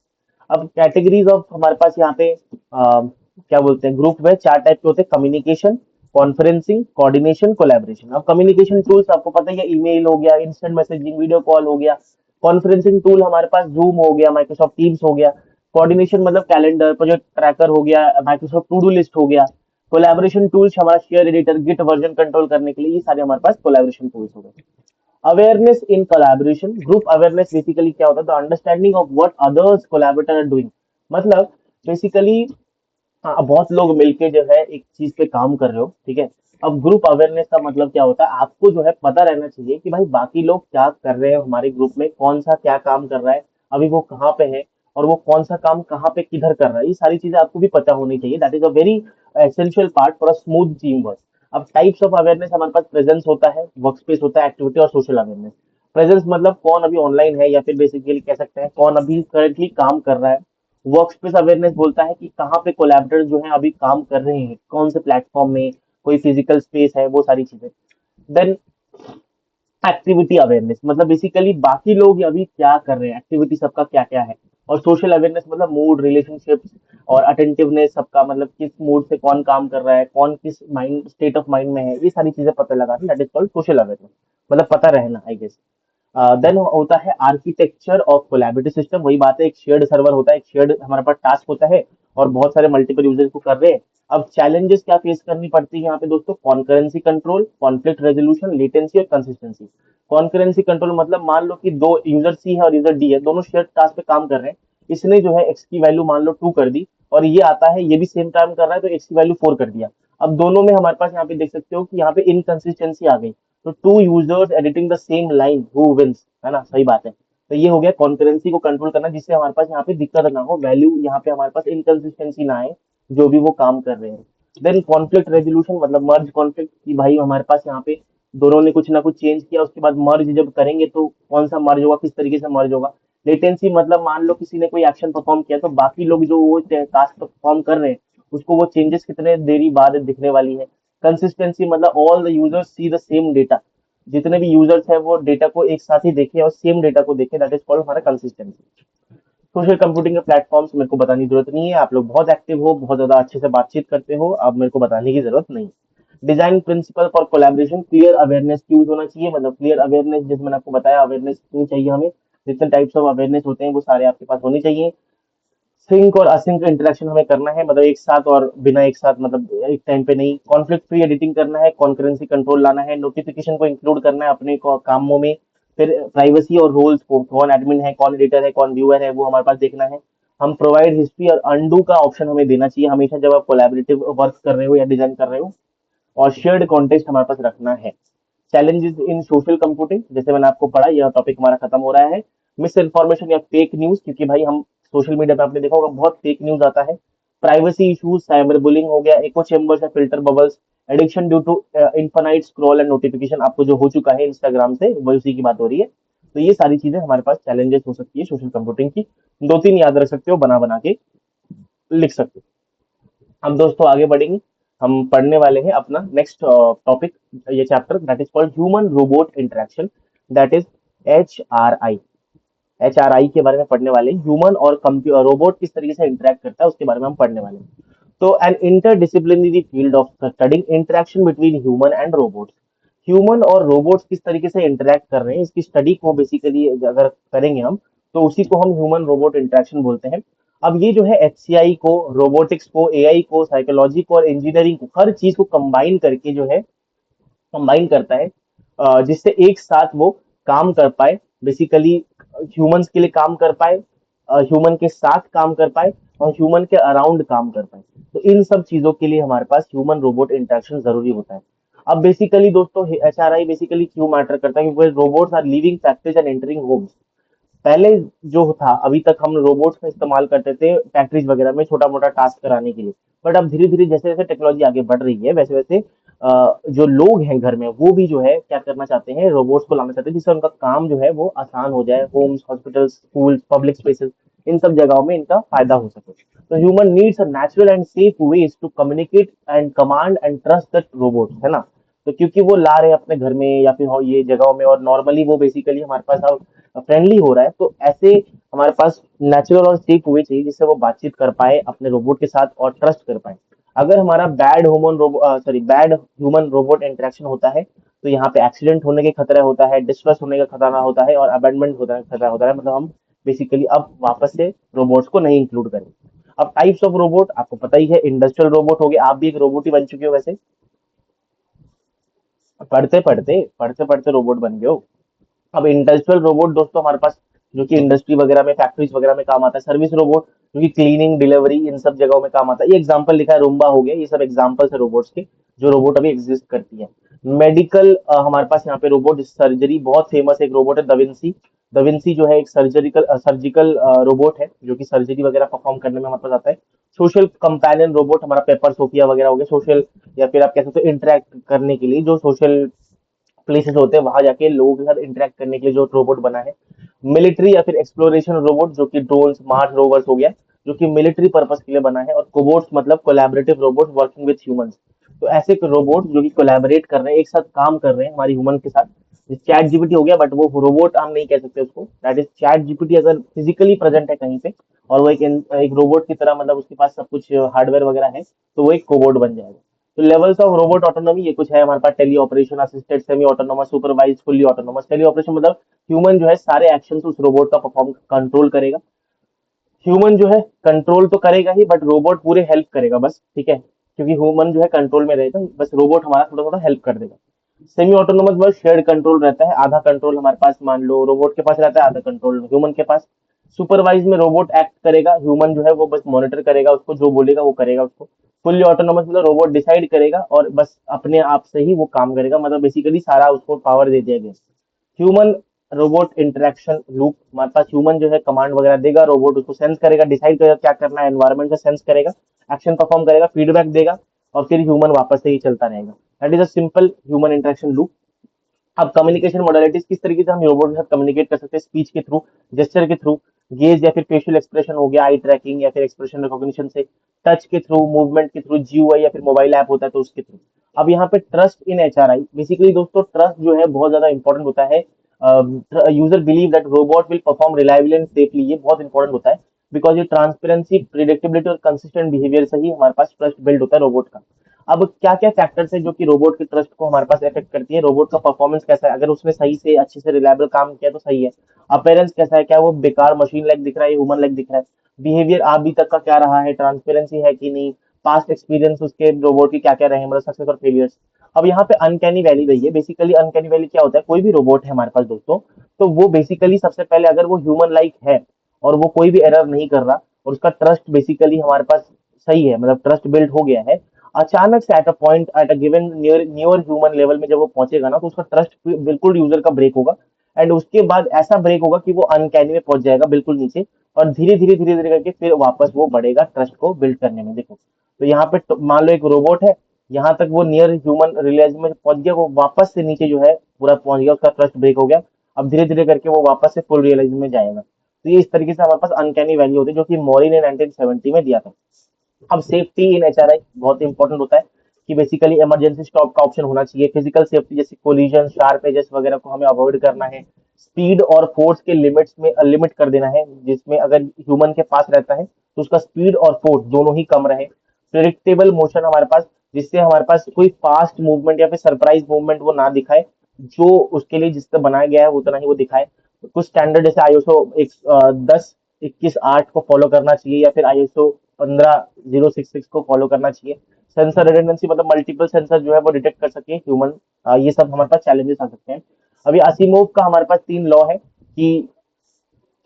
अब कैटेगरीज ऑफ हमारे पास यहाँ पे क्या बोलते हैं, ग्रुप में चार टाइप के होते हैं: कम्युनिकेशन, कॉन्फ्रेंसिंग, कोऑर्डिनेशन, कोलैबोरेशन। अब कम्युनिकेशन टूल्स आपको पता ही है, ईमेल हो गया, इंस्टेंट मैसेजिंग, वीडियो कॉल हो गया। कॉन्फ्रेंसिंग टूल हमारे पास जूम हो गया, माइक्रोसॉफ्ट टीम्स हो गया। कोऑर्डिनेशन मतलब कैलेंडर, प्रोजेक्ट ट्रैकर हो गया, माइक्रोसॉफ्ट टू डू लिस्ट हो गया। कोलैबोरेशन टूल्स हमारा share editor, git version control करने के लिए, ये सारे हमारे पास कोलैबोरेशन टूल्स हो गए। Awareness in collaboration, group awareness basically क्या होता है? The understanding of what others collaborator are doing. मतलब बेसिकली बहुत लोग मिलके जो है एक चीज पे काम कर रहे हो, ठीक है। अब ग्रुप अवेयरनेस का मतलब क्या होता है? आपको जो है पता रहना चाहिए कि भाई बाकी लोग क्या कर रहे हैं, हमारे ग्रुप में कौन सा क्या काम कर रहा है, अभी वो कहाँ पे है, और वो कौन सा काम कहाँ पे किधर कर रहा है, ये सारी चीजें आपको भी पता होनी चाहिए। That is a very essential part for a smooth team work. अब टाइप्स ऑफ अवेयरनेस हमारे पास प्रेजेंस होता है, वर्क स्पेस होता है, एक्टिविटी और सोशल अवेयरनेस। प्रेजेंस मतलब कौन अभी ऑनलाइन है, या फिर बेसिकली कह सकते हैं कौन अभी करंटली काम कर रहा है। वर्क स्पेस अवेयरनेस बोलता है कि कहाँ पे कोलैबोरेटर जो है अभी काम कर रहे हैं, कौन से प्लेटफॉर्म में, कोई फिजिकल स्पेस है, वो सारी चीजें। देन एक्टिविटी अवेयरनेस मतलब बेसिकली बाकी लोग अभी क्या कर रहे हैं, एक्टिविटी सबका क्या क्या है। और सोशल अवेयरनेस मतलब मूड, रिलेशनशिप्स और अटेंटिवनेस सबका, मतलब किस मूड से कौन काम कर रहा है, कौन किस माइंड स्टेट ऑफ माइंड में है, ये सारी चीजें पता लगा, that is called social awareness, मतलब पता रहना, आई गेस। देन होता है आर्किटेक्चर ऑफ कोलैबोरेटिव सिस्टम। वही बात है, एक शेयर्ड सर्वर होता है, एक शेयर्ड हमारे पास टास्क होता है और बहुत सारे मल्टीपल यूजर्स को कर रहे हैं। अब चैलेंजेस क्या फेस करनी पड़ती है यहाँ पे दोस्तों? Concurrency control, conflict resolution, latency और कंसिस्टेंसी। कॉन्करेंसी कंट्रोल मतलब मान लो कि दो यूजर सी है और यूजर डी है, दोनों शेयर टास्क पे काम कर रहे हैं। इसने जो है एक्स की वैल्यू मान लो 2 कर दी और ये आता है, ये भी सेम टाइम कर रहा है, तो एक्स की वैल्यू 4 कर दिया। अब दोनों में हमारे पास यहाँ पे देख सकते हो कि यहाँ पे इनकंसिस्टेंसी आ गई। तो two users editing the same line, who wins, है ना? सही बात है। तो ये हो गया कॉन्करेंसी को कंट्रोल करना, जिससे हमारे पास यहाँ पे दिक्कत ना हो, वैल्यू यहाँ पे हमारे पास इनकंसिस्टेंसी ना आए जो भी वो काम कर रहे हैं। देन कॉन्फ्लिक्ट रेजोल्यूशन मतलब मर्ज कॉन्फ्लिक्ट, कि भाई हमारे पास यहाँ पे दोनों ने कुछ ना कुछ चेंज किया, उसके बाद मर्ज जब करेंगे तो कौन सा मर्ज होगा, किस तरीके से मर्ज होगा। लेटेंसी मतलब मान लो किसी ने कोई एक्शन परफॉर्म किया तो बाकी लोग जो वो टास्क परफॉर्म कर रहे हैं उसको वो चेंजेस कितने देरी बाद दिखने वाली है। कंसिस्टेंसी मतलब all the users see the same data, जितने भी यूजर्स है वो डेटा को एक साथ ही देखें और सेम डेटा को देखें, दैट इज कॉल्ड हमारा कंसिस्टेंसी। सोशल कंप्यूटिंग के प्लेटफॉर्म्स मेरे को बताने की जरूरत नहीं है, आप लोग बहुत एक्टिव हो, बहुत ज्यादा अच्छे से बातचीत करते हो, अब मेरे को बताने की जरूरत नहीं। Design principle for collaboration, clear awareness use होना चाहिए, मतलब क्लियर अवेयरनेस, जैसे मैंने आपको बताया अवेयरनेस क्यों चाहिए हमें, जितने टाइप्स ऑफ अवेयरनेस होते हैं वो सारे आपके पास होने चाहिए। सिंक और असिंक इंटरेक्शन हमें करना है, मतलब एक साथ और बिना एक साथ, मतलब एक टाइम पे नहीं। कॉन्फ्लिक्ट फ्री एडिटिंग करना है, कॉन्करेंसी कंट्रोल लाना है, नोटिफिकेशन को इंक्लूड करना है अपने कामों में। फिर प्राइवेसी और रोल्स को, कौन एडमिन है, कौन एडिटर है, कौन व्यूअर है, वो हमारे पास देखना है। हम प्रोवाइड हिस्ट्री और अंडू का ऑप्शन हमें देना चाहिए हमेशा जब आप कोलैबोरेटिव वर्क कर रहे हो या डिजाइन कर रहे हो। और शेयर्ड कॉन्टेक्स्ट हमारे पास रखना है। चैलेंजेस इन सोशल कंप्यूटिंग, जैसे मैंने आपको पढ़ा, यह टॉपिक हमारा खत्म हो रहा है। मिस इन्फॉर्मेशन या फेक न्यूज, क्योंकि भाई हम सोशल मीडिया पे आपने देखा होगा बहुत फेक न्यूज आता है। प्राइवेसी इश्यूज, साइबर बुलिंग हो गया, इको चेम्बर्स या filter bubbles, addiction due to infinite scroll and notification, आपको जो हो चुका है इंस्टाग्राम से, वही उसी की बात हो रही है। तो ये सारी चीजें हमारे पास चैलेंजेस हो सकती है सोशल कंप्यूटिंग की। दो तीन याद रख सकते हो, बना बना के लिख सकते हो। हम दोस्तों आगे बढ़ेंगे, हम पढ़ने वाले हैं अपना नेक्स्ट टॉपिक, ये chapter that is called human robot interaction, that is HRI। HRI के बारे में पढ़ने वाले हैं, ह्यूमन और रोबोट किस तरीके से इंटरेक्ट करता है उसके बारे में हम पढ़ने वाले हैं। तो an interdisciplinary field of studying interaction between human and robots. Human और रोबोट्स किस तरीके से इंटरेक्ट कर रहे हैं, इसकी स्टडी को बेसिकली अगर करेंगे हम, तो उसी को हम ह्यूमन रोबोट इंटरेक्शन बोलते हैं। अब ये जो है HCI को, रोबोटिक्स को, AI को, साइकोलॉजी को और इंजीनियरिंग को, हर चीज को कंबाइन करके जो है, कंबाइन करता है, जिससे एक साथ वो काम कर पाए, बेसिकली ह्यूमंस के लिए काम कर पाए, ह्यूमन के साथ काम कर पाए और ह्यूमन के अराउंड काम कर पाए। तो इन सब चीजों के लिए हमारे पास ह्यूमन रोबोट इंटरेक्शन जरूरी होता है। अब बेसिकली दोस्तों HRI बेसिकली क्यों मैटर करता है, क्योंकि robots are living factories and entering homes. पहले जो था, अभी तक हम रोबोट्स का इस्तेमाल करते थे फैक्ट्रीज वगैरह में छोटा मोटा टास्क कराने के लिए। बट अब धीरे धीरे जैसे जैसे टेक्नोलॉजी आगे बढ़ रही है, वैसे वैसे जो लोग हैं घर में वो भी जो है क्या करना चाहते हैं, रोबोट्स को लाना चाहते हैं, जिससे उनका काम जो है वो आसान हो जाए, homes, hospitals, school, public spaces, इन सब जगहों में इनका फायदा हो सके। तो human needs a natural and safe ways to communicate and command and trust that robots, है ना? तो क्योंकि वो ला रहे हैं अपने घर में या फिर ये जगहों में, और नॉर्मली वो बेसिकली हमारे पास अब फ्रेंडली हो रहा है, तो ऐसे हमारे पास नेचुरल और सेफ वे चाहिए जिससे वो बातचीत कर पाए अपने रोबोट के साथ और ट्रस्ट कर पाए। अगर हमारा बैड ह्यूमन रोबोट इंटरेक्शन होता है तो यहाँ पे एक्सीडेंट होने के खतरा होता है, डिस्ट्रस होने का खतरा होता है और अबेंडमेंट होता है, खतरा होता है, मतलब हम बेसिकली अब वापस से रोबोट्स को नहीं इंक्लूड करें। अब टाइप्स ऑफ रोबोट आपको पता ही है, इंडस्ट्रियल रोबोट हो गया, आप भी एक रोबोट ही बन चुके हो वैसे, पढ़ते पढ़ते रोबोट बन गए हो। अब इंडस्ट्रियल रोबोट दोस्तों हमारे पास, जो कि इंडस्ट्री वगैरह में, फैक्ट्रीज वगैरह में काम आता है। सर्विस रोबोट जो कि क्लीनिंग, डिलीवरी, इन सब जगहों में काम आता है। ये एग्जांपल लिखा है, रूम्बा हो गया, ये सब एग्जांपल्स है रोबोट्स के, जो रोबोट अभी एग्जिस्ट करती है। मेडिकल हमारे पास यहाँ पे रोबोट, सर्जरी बहुत फेमस एक रोबोट है, दविंसी। दविंसी जो है एक सर्जिकल रोबोट है जो कि सर्जरी वगैरह परफॉर्म करने में हमारे पास आता है। सोशल कंपेनियन रोबोट हमारा पेपर सोफिया वगैरह हो गया, सोशल, या फिर आप कह सकते हो इंटरेक्ट करने के लिए, जो सोशल प्लेसेस होते हैं वहां जाके लोगों के साथ इंटरेक्ट करने के लिए जो रोबोट बना है। मिलिट्री या फिर एक्सप्लोरेशन रोबोट, जो कि ड्रोन, मार्स रोवर्स हो गया, जो कि मिलिट्री पर्पस के लिए बना है। और कोबोट्स मतलब collaborative robot working with humans. तो ऐसे रोबोट जो कि कोलैबोरेट कर रहे हैं, एक साथ काम कर रहे हैं हमारी ह्यूमन के साथ। चैट जीपीटी हो गया, बट वो रोबोट हम नहीं कह सकते उसको, दैट इज चैट जीपीटी अगर फिजिकली प्रेजेंट है कहीं पे और वो एक रोबोट की तरह, मतलब उसके पास सब कुछ हार्डवेयर वगैरह है, तो वो एक कोबोट बन जाएगा। तो लेवल्स ऑफ रोबोट ऑटोनॉमी ये कुछ है हमारे पास। Teleoperation, assisted, semi autonomous, supervise, fully autonomous. Teleoperation मतलब ह्यूमन जो है सारे एक्शन उस रोबोट का परफॉर्म कंट्रोल करेगा। ह्यूमन जो है कंट्रोल तो करेगा ही, बट रोबोट पूरे हेल्प करेगा बस, ठीक है, क्योंकि ह्यूमन जो है कंट्रोल में रहेगा, बस रोबोट हमारा थोड़ा थोड़ा हेल्प कर देगा। सेमी ऑटोनोमस बस शेयर्ड कंट्रोल रहता है, आधा कंट्रोल हमारे पास मान लो रोबोट के पास रहता है, आधा कंट्रोल ह्यूमन के पास। सुपरवाइज में रोबोट एक्ट करेगा, ह्यूमन जो है वो बस मॉनिटर करेगा, उसको जो बोलेगा वो करेगा उसको। फुल्ली ऑटोनोमस मतलब रोबोट डिसाइड करेगा और बस अपने आप से ही वो काम करेगा, मतलब बेसिकली सारा उसको पावर दे दिया गया। ह्यूमन रोबोट इंटरेक्शन लूप, हमारे पास ह्यूमन जो है कमांड वगैरह देगा, रोबोट उसको सेंस करेगा, डिसाइड करेगा क्या करना है, एनवायरमेंट का सेंस करेगा, एक्शन परफॉर्म करेगा, फीडबैक देगा, और फिर ह्यूमन वापस से ही चलता रहेगा। That is a simple human interaction loop. अब कम्युनिकेशन मॉडलिटीज, किस तरीके से हम रोबोट के साथ कम्युनिकेट कर सकते हैं, स्पीच के थ्रू, जेस्चर के थ्रू, गेज या फिर फेशियल एक्सप्रेशन हो गया, आई ट्रैकिंग या फिर एक्सप्रेशन रिकॉग्निशन से, टच के थ्रू, मूवमेंट के थ्रू, जीयूआई या फिर मोबाइल ऐप होता है तो उसके थ्रू। अब यहाँ पे ट्रस्ट इन एचआरआई, बेसिकली दोस्तों ट्रस्ट जो है बहुत ज्यादा इंपॉर्टेंट होता है। User believe that robot will perform reliably and safely, ये बहुत इंपॉर्टेंट होता है, बिकॉज ये ट्रांसपेरेंसी, प्रिडिक्टेबिलिटी और कंसिस्टेंट बिहेवियर से ही हमारे पास ट्रस्ट बिल्ड होता है रोबोट का। अब क्या क्या फैक्टर्स है जो कि रोबोट के ट्रस्ट को हमारे पास अफेक्ट करती है? रोबोट का परफॉर्मेंस कैसा है, अगर उसने सही से अच्छे से रिलायबल काम किया तो सही है। अपेयरेंस कैसा है, क्या वो बेकार मशीन लाइक दिख रहा है, ह्यूमन लाइक दिख रहा है। बिहेवियर अभी तक का क्या रहा है, ट्रांसपेरेंसी है कि नहीं, पास्ट एक्सपीरियंस उसके रोबोट के क्या क्या रहे, मतलब सक्सेस और फेलियर्स। अब यहाँ पे अनकैनी वैली रही है, बेसिकली अनकैनी वैली क्या होता है, कोई भी रोबोट है हमारे पास दोस्तों, तो वो बेसिकली सबसे पहले अगर वो ह्यूमन लाइक है और वो कोई भी एरर नहीं कर रहा और उसका ट्रस्ट बेसिकली हमारे पास सही है, मतलब ट्रस्ट बिल्ड हो गया है, अचानक से at a point at a given near human level में जब वो पहुंचेगा ना, तो उसका ट्रस्ट बिल्कुल यूजर का ब्रेक होगा। एंड उसके बाद ऐसा ब्रेक होगा कि वो अनकैनी में पहुंच जाएगा बिल्कुल नीचे, और धीरे धीरे करके फिर वापस वो बढ़ेगा ट्रस्ट को बिल्ड करने में। देखो, तो यहाँ पे मान लो एक रोबोट है, यहाँ तक वो नियर ह्यूमन रियलिज्म में पहुंच गया, वो वापस से नीचे जो है पूरा पहुंच गया, उसका ट्रस्ट ब्रेक हो गया। अब धीरे धीरे करके वो वापस से फुल रियलिज्म में जाएगा। तो ये इस तरीके से हमारे पास अनकैनी वैल्यू होती है, जो कि मॉरिन ने 1970 में दिया था। अब सेफ्टी इन एचआरआई बहुत इंपॉर्टेंट होता है, कि बेसिकली इमरजेंसी स्टॉप का ऑप्शन होना चाहिए, फिजिकल सेफ्टी जैसे कोलिजन, शार्प एजेस वगैरह को हमें अवॉइड करना है, स्पीड और फोर्स के लिमिट्स में लिमिट कर देना है, जिसमें अगर ह्यूमन के पास रहता है तो उसका स्पीड और फोर्स दोनों ही कम रहे। प्रिडिक्टेबल मोशन हमारे पास, जिससे हमारे पास कोई फास्ट मूवमेंट या फिर सरप्राइज मूवमेंट वो ना दिखाए, जो उसके लिए जिससे बनाया गया है उतना ही वो दिखाए। कुछ स्टैंडर्ड जैसे आईएसओ 10 21 8 को फॉलो करना चाहिए, या फिर आईएसओ 15066 को फॉलो करना चाहिए। सेंसर रिडंडेंसी मतलब मल्टीपल सेंसर जो है वो डिटेक्ट कर सके ह्यूमन, ये सब हमारे पास चैलेंजेस आ सकते हैं। अभी असीमोव का हमारे पास 3 लॉ है कि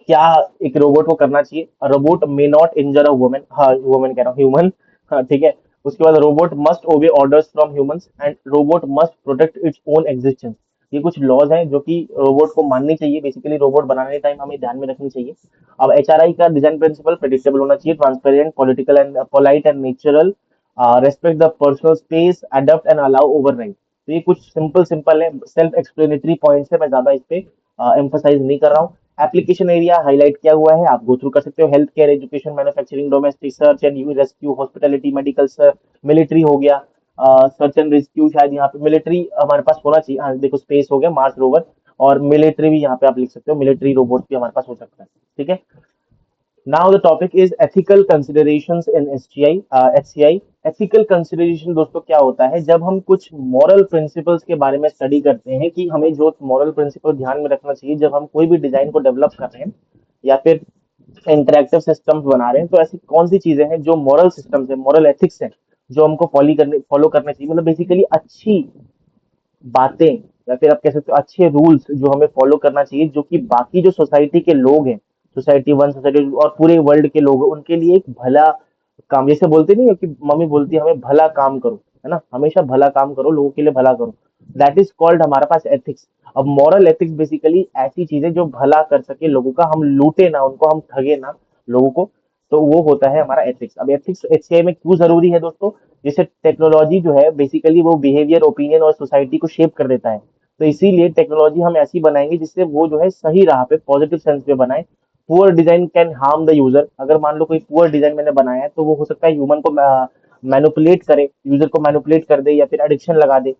क्या एक रोबोट को करना चाहिए। Robot may not injure a woman, हाँ वुमन कह रहा हूँ, ह्यूमन, हाँ ठीक है। उसके बाद robot must obey orders from humans and robot must protect its own existence. ये कुछ लॉज हैं जो कि रोबोट को माननी चाहिए, बेसिकली रोबोट बनाने टाइम हमें ध्यान में रखनी चाहिए। अब एचआरआई का डिजाइन प्रिंसिपल प्रेडिक्टेबल होना चाहिए, transparent, political and polite and natural, respect the personal space, adopt and allow override. तो ये कुछ सिंपल सिंपल है, सेल्फ एक्सप्लेनेटरी पॉइंट्स है, मैं ज्यादा इस पे एम्फोसाइज नहीं कर रहा हूँ। एप्लीकेशन एरिया हाईलाइट किया हुआ है, आप गो थ्रू कर सकते हो। Health care, education, manufacturing, domestic, search and rescue, hospitality, medical, military हो गया, सर्च एंड रेस्क्यू शायद यहाँ पे मिलिट्री हमारे पास होना चाहिए। हाँ देखो, स्पेस हो गया, मार्स रोवर, और मिलिट्री भी यहाँ पे आप लिख सकते हो, मिलिट्री रोबोट भी हमारे पास हो सकता है, ठीक है। Now the topic is ethical considerations in SGI, HCI। Ethical consideration दोस्तों क्या होता है, जब हम कुछ मॉरल प्रिंसिपल्स के बारे में स्टडी करते हैं कि हमें जो मॉरल प्रिंसिपल ध्यान में रखना चाहिए जब हम कोई भी डिजाइन को डेवलप कर रहे हैं या फिर इंटरेक्टिव सिस्टम्स बना रहे हैं, तो ऐसी कौन सी चीजें हैं जो मॉरल सिस्टम्स है, मॉरल एथिक्स है, जो हमको फॉलो करने चाहिए, मतलब बेसिकली अच्छी बातें, या फिर आप कह सकते हो अच्छे रूल्स जो हमें फॉलो करना चाहिए, जो कि बाकी जो सोसाइटी के लोग हैं, सोसाइटी वन, सोसाइटी और पूरे वर्ल्ड के लोग हैं, उनके लिए एक भला काम, जैसे बोलते नहीं है कि मम्मी बोलती है हमें भला काम करो, है ना, हमेशा भला काम करो, लोगों के लिए भला करो। दैट इज कॉल्ड हमारे पास एथिक्स। अब मॉरल एथिक्स बेसिकली ऐसी चीजें जो भला कर सके लोगों का, हम लूटे ना उनको, हम ठगे ना लोगों को, तो वो होता है हमारा एथिक्स। अब एथिक्स एचसीआई में क्यों जरूरी है दोस्तों? जैसे टेक्नोलॉजी जो है बेसिकली वो बिहेवियर, ओपिनियन और सोसाइटी को शेप कर देता है, तो इसीलिए टेक्नोलॉजी हम ऐसी बनाएंगे जिससे वो जो है सही राह पे पॉजिटिव सेंस में बनाए। Poor design can harm the user, अगर मान लो कोई पुअर डिजाइन मैंने बनाया है तो वो हो सकता है ह्यूमन को मैनुपुलेट करे, यूजर को मैनुपुलेट कर दे या फिर एडिक्शन लगा दे।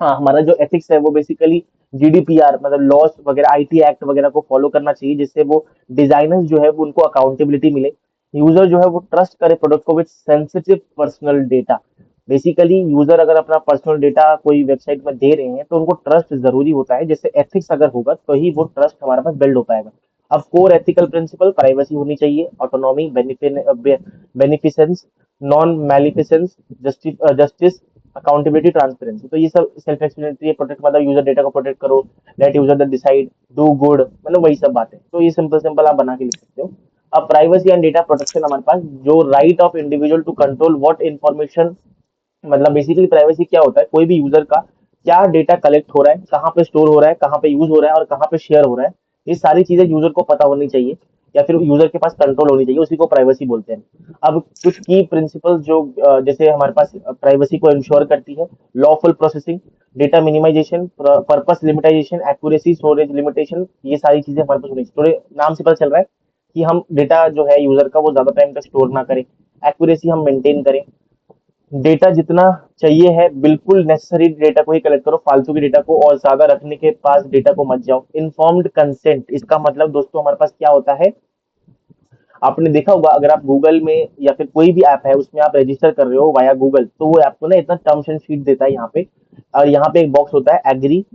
हाँ, हमारा जो एथिक्स है वो बेसिकली जीडीपीआर मतलब लॉस वगैरह, आईटी एक्ट वगैरह को फॉलो करना चाहिए, जिससे वो डिजाइनर्स जो है वो उनको अकाउंटेबिलिटी मिले, यूजर जो है वो ट्रस्ट करे प्रोडक्ट को with sensitive personal data. Basically user अगर अपना पर्सनल डेटा कोई वेबसाइट में दे रहे हैं तो उनको ट्रस्ट जरूरी होता है, जैसे एथिक्स अगर होगा तो ही वो ट्रस्ट हमारे पास बिल्ड हो पाएगा। अब कोर एथिकल प्रिंसिपल प्राइवेसी होनी चाहिए, autonomy, beneficence, non maleficence, justice, accountability, transparency. तो ये सब सेल्फ एक्सप्लेनेटरी है। प्रोटेक्ट मतलब यूजर डेटा को प्रोटेक्ट करो, let user the decide, do good, मतलब वही सब बातें। तो ये सिंपल सिंपल आप बना के लिख सकते हो। अब प्राइवेसी एंड डेटा प्रोटेक्शन हमारे पास जो right of individual to control what information, मतलब बेसिकली प्राइवेसी क्या होता है, कोई भी यूजर का क्या डेटा कलेक्ट हो रहा है, कहाँ पे स्टोर हो रहा है, कहाँ पे यूज हो रहा है और कहाँ पे शेयर हो रहा है, ये सारी चीजें यूजर को पता होनी चाहिए या फिर यूजर के पास कंट्रोल होनी चाहिए, उसी को प्राइवेसी बोलते हैं। अब कुछ की प्रिंसिपल्स जो जैसे हमारे पास प्राइवेसी को इंश्योर करती है, lawful processing, data minimization, purpose limitization, accuracy, storage limitation, ये सारी चीजें हमारे पास होनी चाहिए। थोड़े नाम से पता चल रहा है कि हम डेटा जो है यूजर का वो ज्यादा टाइम तक स्टोर ना करें, एक्यूरेसी हम मेंटेन करें, डेटा जितना चाहिए है बिल्कुल नेसेसरी डेटा को ही कलेक्ट करो, फालतू के डेटा को और ज्यादा रखने के पास डेटा को मत जाओ। इन्फॉर्म्ड कंसेंट, इसका मतलब दोस्तों हमारे पास क्या होता है, आपने देखा होगा अगर आप गूगल में या फिर कोई भी ऐप है उसमें आप रजिस्टर कर रहे हो वाया गूगल, तो वो आपको ना इतना टर्म्स एंड शीट देता है यहाँ पे, और यहाँ पे एक बॉक्स होता है agree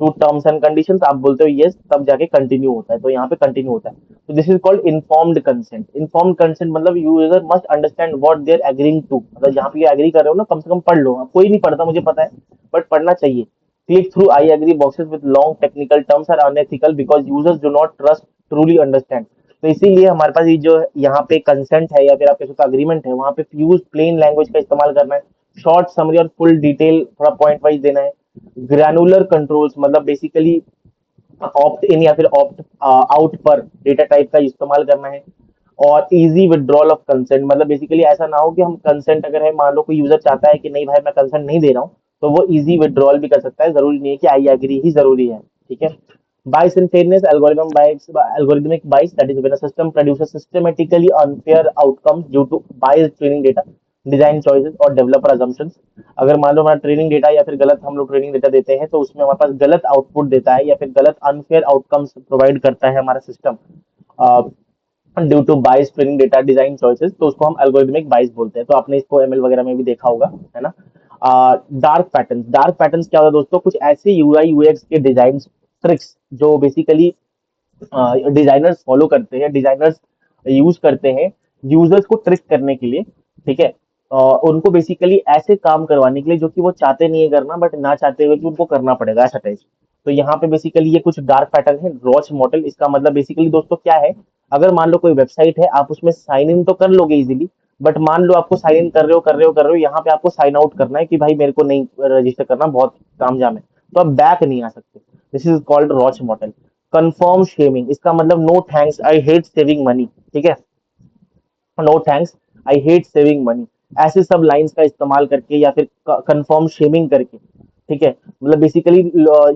to terms and conditions, आप बोलते हो यस, तब जाके कंटिन्यू होता है, तो यहाँ पे कंटिन्यू होता है। तो this is called informed consent. Informed consent मतलब user must understand what they are agreeing to, मतलब जहाँ पे एग्री कर रहे हो ना कम से कम पढ़ लो। कोई नहीं पढ़ता मुझे पता है, बट पढ़ना चाहिए। Click through I agree boxes with long technical terms are unethical because users do not trust truly understand. तो इसीलिए हमारे पास ये जो यहाँ पे कंसेंट है या फिर आप कह सकते हो अग्रीमेंट है, वहाँ पे यूज प्लेन लैंग्वेज का इस्तेमाल करना है, शॉर्ट समरी और फुल डिटेल थोड़ा पॉइंट वाइज देना है, ग्रैनुलर कंट्रोल्स मतलब बेसिकली ऑप्ट इन या फिर ऑप्ट आउट पर डेटा टाइप का इस्तेमाल करना है, और इजी विड्रॉल ऑफ कंसेंट, मतलब बेसिकली ऐसा ना हो कि हम कंसेंट अगर है, मान लो कोई यूजर चाहता है कि नहीं भाई मैं कंसेंट नहीं दे रहा हूँ, तो वो इजी विड्रॉल भी कर सकता है, जरूरी नहीं है कि आई एग्री ही जरूरी है। ठीक है। बाइस इन fairness, algorithmic bias, that is when a system produces systematically unfair outcomes due to biased training data, design choices और डेवलपर assumptions। अगर मान लो हमारा ट्रेनिंग डेटा या फिर गलत हम लोग ट्रेनिंग डेटा देते हैं तो उसमें हमारे पास गलत आउटपुट देता है या फिर गलत अनफेयर आउटकम्स प्रोवाइड करता है हमारा सिस्टम ड्यू टू बाइस ट्रेनिंग डेटा डिजाइन चॉइसेस, तो उसको हम एल्गोरिथमिक बाइस बोलते हैं। तो आपने इसको एमएल वगैरह में भी देखा होगा, है ना। डार्क पैटर्न्स क्या होता है दोस्तों, कुछ ऐसे यूआई यूएक्स के डिजाइन ट्रिक्स जो बेसिकली डिजाइनर्स फॉलो करते हैं, डिजाइनर्स यूज करते हैं यूजर्स को ट्रिक करने के लिए। ठीक है। उनको बेसिकली ऐसे काम करवाने के लिए जो कि वो चाहते नहीं है करना, बट ना चाहते हुए कि उनको करना पड़ेगा, ऐसा टाइप। तो यहाँ पे बेसिकली ये कुछ डार्क पैटर्न है। रॉच मॉडल, इसका मतलब बेसिकली दोस्तों क्या है, अगर मान लो कोई वेबसाइट है आप उसमें साइन इन तो कर लोगे इजीली, बट मान लो आपको साइन इन कर रहे हो यहाँ पे आपको साइन आउट करना है कि भाई मेरे को नहीं रजिस्टर करना, बहुत काम जाम है, तो आप बैक नहीं आ सकते। This is called roach model. Confirm shaming, इसका मतलब no thanks I hate saving money. ठीक है। No thanks I hate saving money, ऐसे सब लाइंस का इस्तेमाल करके या फिर कंफर्म शेमिंग करके। ठीक है। मतलब बेसिकली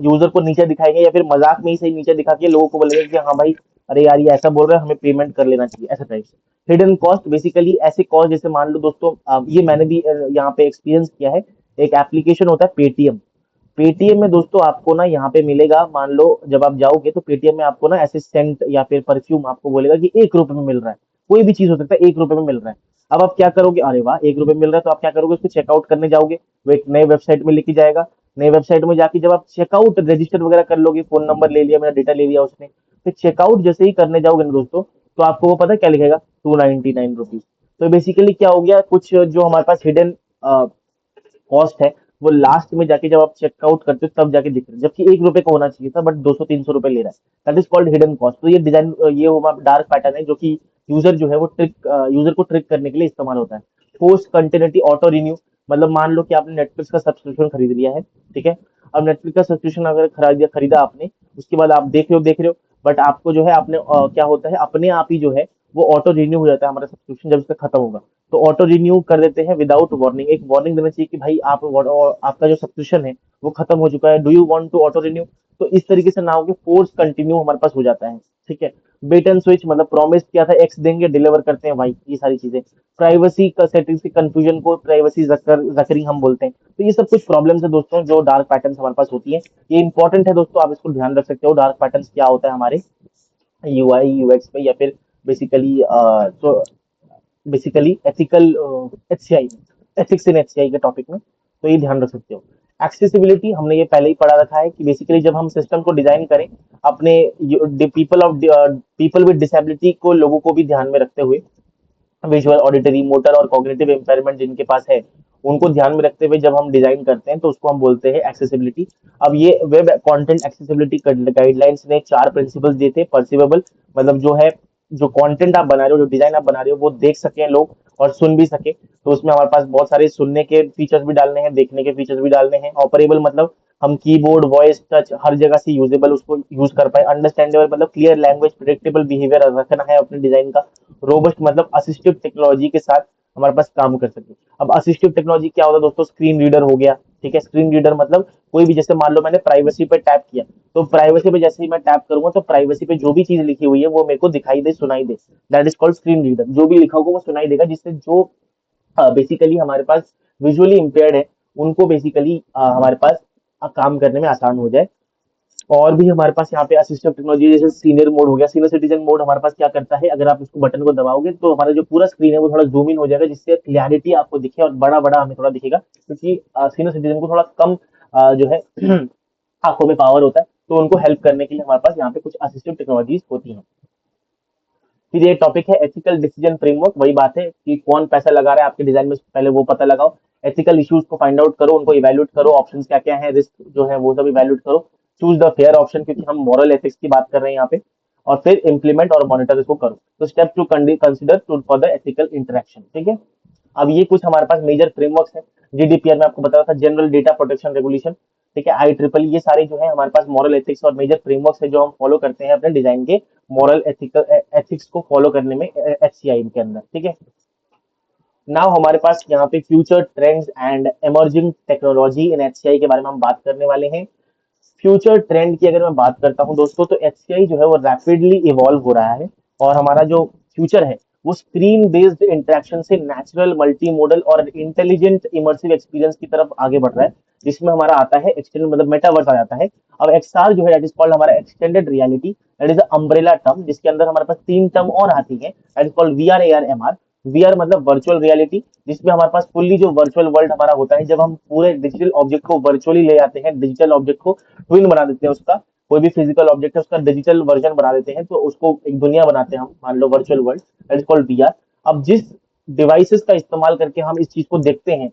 यूजर को नीचे दिखाएंगे या फिर मजाक में ही सही नीचे दिखा के लोगों को बोलेंगे कि हाँ भाई अरे यार ये ऐसा बोल रहे हैं हमें पेमेंट कर लेना चाहिए, ऐसा टाइप से। हिडन कॉस्ट, बेसिकली ऐसे कॉस्ट जैसे मान लो दोस्तों ये मैंने भी यहाँ पे एक्सपीरियंस किया है। एक एप्लीकेशन होता है पेटीएम। पेटीएम में दोस्तों आपको ना यहाँ पे मिलेगा, मान लो जब आप जाओगे तो पेटीएम में आपको ना ऐसे सेंट या फिर परफ्यूम आपको बोलेगा कि 1 रुपए में मिल रहा है, कोई भी चीज हो सकता है 1 रुपए में मिल रहा है। अब आप क्या करोगे, अरे वाह 1 रुपए में मिल रहा है, तो आप क्या करोगे, उसको चेकआउट करने जाओगे, वो एक नए वेबसाइट में लेके जाएगा। नए वेबसाइट में जाके जब आप चेकआउट रजिस्टर वगैरह कर लोगे, फोन नंबर ले लिया, मेरा डेटा ले लिया उसने, फिर चेकआउट जैसे ही करने जाओगे ना दोस्तों, तो आपको वो पता है क्या लिखेगा, 299 रुपीज। तो बेसिकली क्या हो गया, कुछ जो हमारे पास हिडन कॉस्ट है वो लास्ट में जाके जब आप चेकआउट करते हो तब जाके दिख रहा है, जबकि 1 रुपए का होना चाहिए था बट 200-300 रुपए ले रहा है। That is called hidden cost. तो ये डिजाइन ये डार्क पैटर्न है जो कि यूजर जो है वो यूजर को ट्रिक करने के लिए इस्तेमाल होता है। पोस्ट कंटिन्यूटी ऑटो रिन्यू, मतलब मान लो कि आपने नेटफ्लिक्स का सब्सक्रिप्शन खरीद लिया है। ठीक है। अब नेटफ्लिक्स का सब्सक्रिप्शन अगर खरीदा खरीदा आपने, उसके बाद आप देख रहे हो बट आपको जो है आपने क्या होता है अपने आप ही जो है वो ऑटो रिन्यू हो जाता है हमारा सब्सक्रिप्शन जब इसका खत्म होगा। तो ऑटो रिन्यू कर देते हैं विदाउट वार्निंग, एक वार्निंग देना चाहिए कि भाई आपका जो सब्सक्रिप्शन है वो खत्म हो चुका है, do you want to auto renew. तो इस तरीके से ना हो कि फोर्स कंटिन्यू हमारे पास हो जाता है। ठीक है। बेट एंड स्विच, मतलब प्रॉमिस किया था एक्स देंगे, डिलीवर करते हैं भाई, ये सारी चीजें। प्राइवेसी का सेटिंग्स की कंफ्यूजन को प्राइवेसी जकरिंग हम बोलते हैं। तो ये सब कुछ प्रॉब्लम्स है दोस्तों जो डार्क पैटर्न्स हमारे पास होती है। ये इंपॉर्टेंट है दोस्तों, आप इसको ध्यान रख सकते हो, डार्क पैटर्न्स क्या होता है हमारे यूआई यूएक्स पे या फिर बेसिकली तो बेसिकली एथिकल एचसीआई में। एथिक्स इन एचसीआई के टॉपिक में, तो ये ध्यान रख सकते हो। एक्सेसिबिलिटी हमने ये पहले ही पढ़ा रखा है कि बेसिकली जब हम सिस्टम को डिजाइन करें अपने पीपल विद डिसेबिलिटी को, लोगों को भी ध्यान में रखते हुए, विजुअल, ऑडिटरी, मोटर और कॉग्निटिव इम्पेयरमेंट जिनके पास है, उनको ध्यान में रखते हुए जब हम डिजाइन करते हैं तो उसको हम बोलते हैं एक्सेसिबिलिटी। अब ये वेब कंटेंट एक्सेसिबिलिटी गाइडलाइंस ने 4 प्रिंसिपल्स दिए थे। परसिवेबल मतलब जो है, जो कंटेंट आप बना रहे हो, जो डिजाइन आप बना रहे हो, वो देख सकें लोग और सुन भी सके, तो उसमें हमारे पास बहुत सारे सुनने के फीचर्स भी डालने हैं, देखने के फीचर्स भी डालने हैं। ऑपरेबल मतलब हम कीबोर्ड, वॉइस, टच हर जगह से यूजेबल उसको यूज कर पाए। अंडरस्टैंडेबल मतलब क्लियर लैंग्वेज, प्रिडिक्टेबल बिहेवियर रखना है अपने डिजाइन का। रोबस्ट मतलब असिस्टिव टेक्नोलॉजी के साथ हमारे पास काम कर सके। अब असिस्टिव टेक्नोलॉजी क्या होता है दोस्तों? स्क्रीन रीडर हो गया, ठीक है। स्क्रीन रीडर मतलब कोई भी, जैसे मान लो मैंने प्राइवेसी पे टैप किया, तो प्राइवेसी पे जैसे ही मैं टैप करूंगा तो प्राइवेसी पे जो भी चीज लिखी हुई है वो मेरे को दिखाई दे, सुनाई दे। That is called screen reader. जो भी लिखा होगा वो सुनाई देगा, जिससे जो बेसिकली हमारे पास विजुअली इम्पेयर्ड है उनको बेसिकली हमारे पास काम करने में आसान हो जाए। और भी हमारे पास यहाँ पे असिस्टिव टेक्नोलॉजी, जैसे सीनियर मोड हो गया। सीनियर सिटीजन मोड हमारे पास क्या करता है, अगर आप इसको बटन को दबाओगे तो हमारा जो पूरा स्क्रीन है वो थोड़ा जूम इन हो जाएगा, जिससे क्लियरिटी आपको दिखे और बड़ा बड़ा हमें थोड़ा दिखेगा, क्योंकि सीनियर सिटीजन को थोड़ा कम जो है आंखों में पावर होता है, तो उनको हेल्प करने के लिए हमारे पास यहाँ पे कुछ असिस्टिव टेक्नोलॉजीज होती हैं। फिर ये टॉपिक है एथिकल डिसीजन फ्रेमवर्क। वही बात है कि कौन पैसा लगा रहा है आपके डिजाइन में, पहले वो पता लगाओ। एथिकल इश्यूज को फाइंड आउट करो, उनको इवैल्यूएट करो, ऑप्शन क्या क्या है, रिस्क जो है वो सब इवैल्यूएट करो। चूज द फेयर ऑप्शन, क्योंकि हम मॉरल एथिक्स की बात कर रहे हैं यहाँ पे। और फिर इम्प्लीमेंट और मॉनिटर इसको करो। तो step to consider two for the ethical interaction, ठीक है। अब ये कुछ हमारे पास मेजर फ्रेमवर्क्स हैं। जीडीपीआर में आपको बताया था, जनरल डेटा प्रोटेक्शन रेगुलेशन, ठीक है। आई ट्रिपल, ये सारे जो है हमारे पास मॉरल एथिक्स और मेजर फ्रेमवर्क्स है जो हम फॉलो करते हैं अपने डिजाइन के मॉरल एथिकल एथिक्स को फॉलो करने में एचसीआई के अंदर, ठीक है। नाउ हमारे पास यहाँ पे future trends and emerging technology in HCI के बारे में हम बात करने वाले हैं। फ्यूचर ट्रेंड की अगर मैं बात करता हूँ दोस्तों, तो एचसीआई जो है वो रैपिडली इवॉल्व हो रहा है। और हमारा जो फ्यूचर है वो स्क्रीन बेस्ड इंटरेक्शन से नेचुरल, मल्टी मॉडल और इंटेलिजेंट इमर्सिव एक्सपीरियंस की तरफ आगे बढ़ रहा है, जिसमें हमारा आता है एक्सटेंडेड, मतलब मेटावर्स आ जाता है। अब एक्सआर जो है, दैट इज कॉल्ड हमारा extended reality, that is umbrella term, जिसके अंदर हमारे पास 3 टर्म और आती है, that is called VR, AR, MR. VR मतलब वर्चुअल रियलिटी, जिसमें हमारे पास फुल्ली जो वर्चुअल वर्ल्ड हमारा होता है, जब हम पूरे डिजिटल ऑब्जेक्ट को वर्चुअली ले आते हैं, डिजिटल ऑब्जेक्ट को ट्विन बना देते हैं उसका, कोई भी फिजिकल ऑब्जेक्ट है उसका डिजिटल वर्जन बना देते हैं, तो उसको एक दुनिया बनाते हैं हम, मान लो virtual world, that is called VR. अब जिस डिवाइसेस का इस्तेमाल करके हम इस चीज को देखते हैं,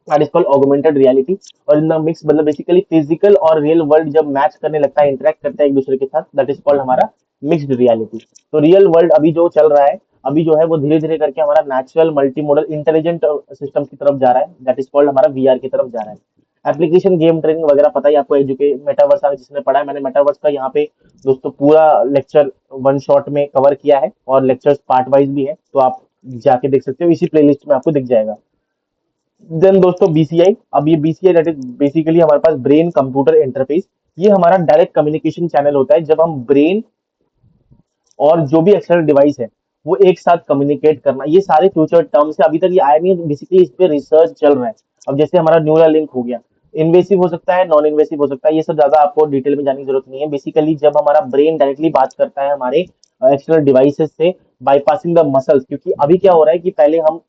that is called augmented reality. और इन द मिक्स मतलब बेसिकली फिजिकल और रियल वर्ल्ड जब मैच करने लगता है, इंटरेक्ट करता है एक दूसरे के साथ, दैट इज कॉल्ड हमारा मिक्स्ड रियलिटी। तो रियल वर्ल्ड अभी जो चल रहा है, अभी जो है वो धीरे धीरे करके हमारा natural, multi modal, intelligent system की तरफ जा रहा है, दैट इज कॉल्ड हमारा वीआर की तरफ जा रहा है। एप्लीकेशन, गेम ट्रेनिंग वगैरह पता ही आपको, एजुकेट मेटावर्स आगे जिसने पढ़ा है, मैंने मेटावर्स का यहाँ पे दोस्तों पूरा लेक्चर वन शॉट में कवर किया है, और लेक्चर्स पार्ट वाइज भी है, तो आप जाके देख सकते हो, इसी प्लेलिस्ट में आपको दिख जाएगा। देन दोस्तों बीसीआई, अब ये बीसीआई दैट इज बेसिकली हमारे पास ब्रेन कंप्यूटर इंटरफेस। ये हमारा डायरेक्ट कम्युनिकेशन चैनल होता है, जब हम ब्रेन और जो भी एक्सटर्नल डिवाइस है वो एक साथ कम्युनिकेट करना। ये सारे फ्यूचर टर्म्स है, अभी तक ये आया नहीं है, बेसिकली इस पे रिसर्च चल रहा है। अब जैसे हमारा न्यूरल लिंक हो गया, इन्वेसिव हो सकता है, नॉन इन्वेसिव हो सकता है, ये सब ज्यादा आपको डिटेल में जाने की जरूरत नहीं है। बेसिकली जब हमारा ब्रेन डायरेक्टली बात करता है हमारे एक्सटर्नल डिवाइसेस से, बाईपासिंग द मसल्स, क्योंकि अभी क्या हो रहा है कि पहले हम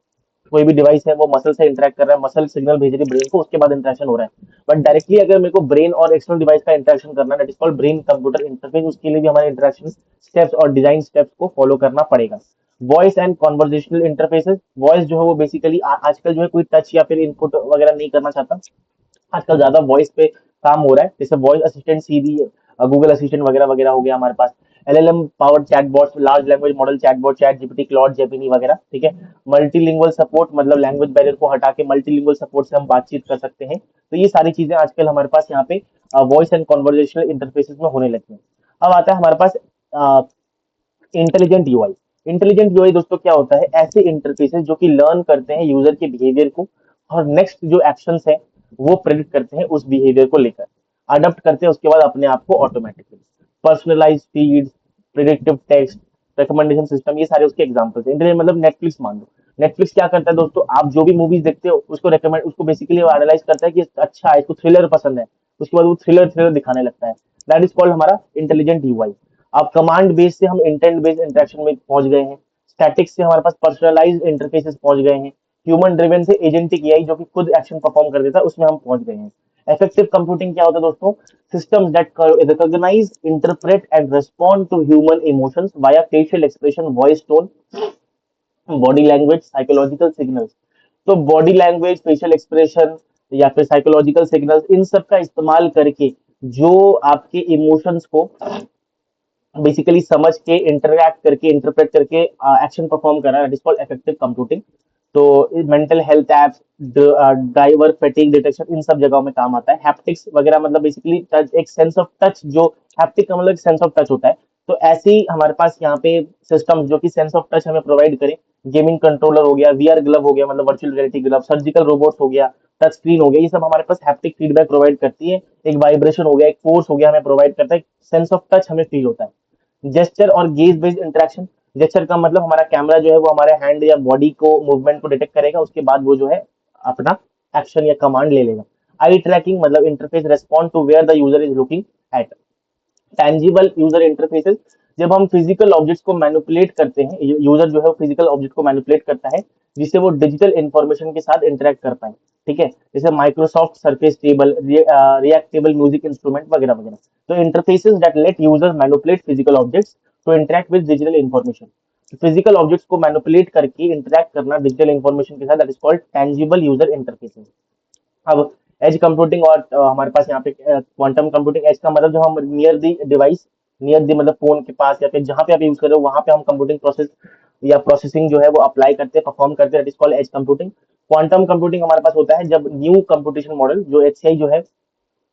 कोई भी डिवाइस है वो मसल से इंटरेक्ट कर रहा है, मसल सिग्नल भेज रही है ब्रेन को, उसके बाद इंटरेक्शन हो रहा है। बट डायरेक्टली अगर मेरे को ब्रेन और एक्सटर्नल डिवाइस का इंटरेक्शन करना है, that is called brain computer interface, उसके लिए भी हमारे इंटरेक्शन स्टेप्स और डिजाइन स्टेप्स को फॉलो करना पड़ेगा। Voice and conversational interfaces, voice जो है वो बेसिकली आजकल जो है कोई टच या फिर इनपुट वगैरह नहीं करना चाहता, आजकल ज्यादा वॉइस पे काम हो रहा है, जैसे voice assistant, Siri, Google assistant वगैरह वगैरह हो गया हमारे पास। LLM power chatbots, large language model chatbot, chat GPT, Claude, Gemini वगैरह, ठीक है। मल्टीलिंगुअल सपोर्ट मतलब लैंग्वेज बैरियर को हटा के मल्टीलिंगुअल सपोर्ट से हम बातचीत कर सकते हैं। तो ये सारी चीजें आजकल हमारे पास यहाँ पे वॉइस एंड कॉन्वर्जेशनल इंटरफेसेस में होने लगी हैं। अब आता है हमारे पास इंटेलिजेंट यूआई। इंटेलिजेंट यूआई दोस्तों क्या होता है? ऐसे इंटरफेसेस जो कि लर्न करते हैं यूजर के बिहेवियर को, और नेक्स्ट जो एक्शंस है वो प्रेडिक्ट करते हैं उस बिहेवियर को लेकर, अडॉप्ट करते हैं उसके बाद अपने आप को automatically. Personalise feed, predictive text, recommendation system, ये सारे उसके एग्जांपल्स हैं। इंटेलिजेंट मतलब नेटफ्लिक्स मान लो। नेटफ्लिक्स क्या करता है दोस्तों? आप जो भी मूवीज देखते हो उसको रेकमेंड, उसको बेसिकली एनालाइज करता है कि अच्छा है, इसको थ्रिलर पसंद है, उसके बाद वो थ्रिलर थ्रिलर दिखाने लगता है। दैट इज कॉल्ड हमारा इंटेलिजेंट यूआई। अब कमांड बेस से हम इंटेंट बेस्ड इंटरेक्शन में पहुंच गए हैं, स्टैटिक से हमारे पास पर्सनलाइज्ड इंटरफेसेस पहुंच गए हैं, ह्यूमन ड्रिवन से एजेंटिक एआई जो कि खुद एक्शन परफॉर्म कर देता है, उसमें हम पहुंच गए हैं। इफेक्टिव कंप्यूटिंग क्या होता है दोस्तों? Systems that recognise, interpret and respond to human emotions via facial expression, voice tone, body language, psychological signals. तो बॉडी लैंग्वेज, फेशियल एक्सप्रेशन या फिर साइकोलॉजिकल सिग्नल्स, इन सब का इस्तेमाल करके जो आपके इमोशंस को बेसिकली समझ के, इंटरैक्ट करके, इंटरप्रेट करके एक्शन परफॉर्म कर रहा है, that is called effective computing. तो mental health apps, driver fatigue detection, इन सब जगहों में काम आता है। हैप्टिक्स वगैरह मतलब बेसिकली टच, एक सेंस ऑफ टच, जो हैप्टिक का मतलब सेंस ऑफ टच होता है। तो ऐसे ही हमारे पास यहाँ पे सिस्टम जो कि सेंस ऑफ टच हमें प्रोवाइड करे, गेमिंग कंट्रोलर हो गया, वीआर ग्लव हो गया मतलब virtual reality glove, surgical robots हो गया, टच स्क्रीन हो गया, ये सब हमारे पास हैप्टिक फीडबैक प्रोवाइड करती है। एक वाइब्रेशन हो गया, एक फोर्स हो गया, हमें प्रोवाइड करता है, सेंस ऑफ टच हमें फील होता है। जेस्चर और गेज बेस्ड इंटरेक्शन, जेस्चर का मतलब हमारा कैमरा जो है वो हमारे हैंड या बॉडी को, मूवमेंट को डिटेक्ट करेगा, उसके बाद वो जो है अपना एक्शन या कमांड ले लेगा। आई ट्रैकिंग मतलब interface respond to where the user is looking at. Tangible user interfaces, जब हम फिजिकल ऑब्जेक्ट्स को मैनिपुलेट करते हैं, यूजर जो है फिजिकल ऑब्जेक्ट को मैनिपुलेट करता है जिससे वो डिजिटल इंफॉर्मेशन के साथ इंटरेक्ट कर पाए। ठीक है, जैसे Microsoft surface table, Reactable music instrument वगैरह वगैरह। तो interfaces that let user manipulate physical objects to interact with digital information. Physical objects को मैनिपुलेट करके इंटरेक्ट करना डिजिटल इंफॉर्मेशन के साथ, that is called tangible user interfaces. अब एज कंप्यूटिंग और हमारे पास यहाँ पे क्वांटम कंप्यूटिंग। एज का मतलब जो हम near the device, near the मतलब फोन के पास या फिर जहाँ पे आप यूज कर रहे हो वहां पे हम कंप्यूटिंग प्रोसेस या प्रोसेसिंग जो है वो अप्लाई करते हैं, परफॉर्म करते हैं, that is called edge computing. Quantum computing हमारे पास होता है जब न्यू कंप्यूटेशन मॉडल जो एचसीआई जो है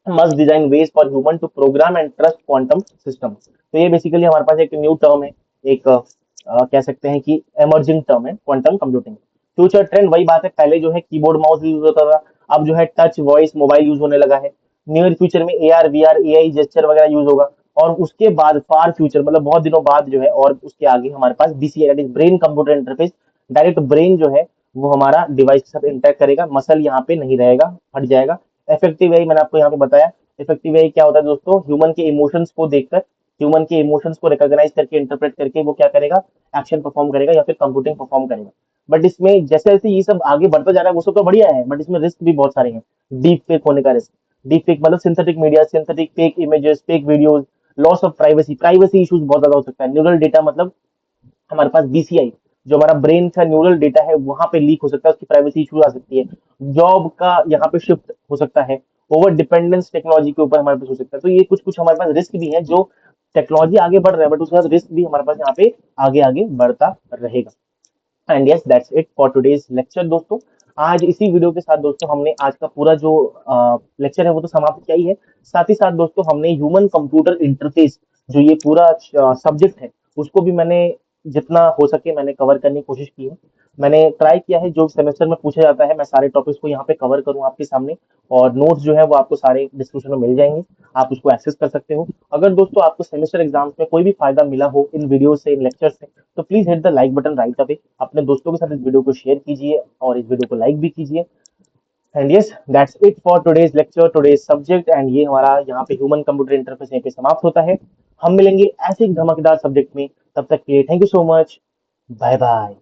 must design ways for human to program and trust quantum system. तो ये बेसिकली हमारे पास एक न्यू टर्म है, एक कह सकते हैं कि एमर्जिंग टर्म है क्वांटम कंप्यूटिंग। फ्यूचर ट्रेंड वही बात है, पहले जो है कीबोर्ड माउस यूज होता था, अब जो है टच वॉइस मोबाइल यूज होने लगा है। नियर फ्यूचर में एआर वीआर एआई जेस्चर वगैरह यूज होगा। और उसके बाद फार फ्यूचर मतलब बहुत दिनों बाद जो है, और उसके आगे हमारे पास BCA that is brain computer interface. Direct brain जो है वो हमारा डिवाइस के साथ इंटरेक्ट करेगा, मसल यहाँ पे नहीं रहेगा, हट जाएगा। इफेक्टिव एआई मैंने आपको यहाँ पे बताया। इफेक्टिव एआई क्या होता है दोस्तों? ह्यूमन के इमोशंस को देखकर, ह्यूमन के इमोशंस को रिकॉग्नाइज करके, इंटरप्रेट करके वो क्या करेगा, एक्शन परफॉर्म करेगा या फिर कंप्यूटिंग परफॉर्म करेगा। बट इसमें जैसे जैसे ये सब आगे बढ़ता जा रहा है वो सब तो बढ़िया है, बट इसमें रिस्क भी बहुत सारे हैं। डीप फेक होने का रिस्क, डीप फेक मतलब synthetic media, synthetic fake images, fake videos, loss of privacy, privacy issues बहुत ज्यादा हो सकता है। न्यूरल डेटा मतलब हमारे पास बीसीआई जो हमारा ब्रेन का न्यूरल डेटा है वहां पे लीक हो सकता है, उसकी प्राइवेसी इशू आ सकती है। जॉब का यहाँ पे शिफ्ट हो सकता है। ओवर डिपेंडेंस टेक्नोलॉजी के ऊपर हमारे पास हो सकता है। तो ये कुछ कुछ हमारे पास रिस्क भी है, जो टेक्नोलॉजी आगे बढ़ रहा है बट उसके साथ रिस्क भी हमारे पास यहाँ पे आगे आगे बढ़ता रहेगा। And yes that's it for today's lecture दोस्तों। आज इसी वीडियो के साथ दोस्तों हमने आज का पूरा जो लेक्चर है वो तो समाप्त किया ही है। साथ ही साथ दोस्तों हमने ह्यूमन कंप्यूटर इंटरफेस जो ये पूरा सब्जेक्ट है उसको भी मैंने जितना हो सके मैंने कवर करने की कोशिश की है। मैंने ट्राई किया है जो सेमेस्टर में पूछा जाता है मैं सारे टॉपिक्स को यहाँ पे कवर करूँ आपके सामने। और नोट्स जो है वो आपको सारे डिस्क्रिप्शन में मिल जाएंगे, आप उसको एक्सेस कर सकते हो। अगर दोस्तों आपको सेमेस्टर एग्जाम्स में कोई भी फायदा मिला हो इन वीडियो से, इन लेक्चर से, तो please hit the like button right away. अपने दोस्तों के साथ इस वीडियो को शेयर कीजिए और इस वीडियो को लाइक भी कीजिए। And yes that's it for today's lecture, today's subject. And ये हमारा यहाँ पे ह्यूमन कंप्यूटर इंटरफेस यहाँ पे समाप्त होता है। हम मिलेंगे ऐसे एक धमाकेदार सब्जेक्ट में, तब तक के लिए thank you so much, bye bye.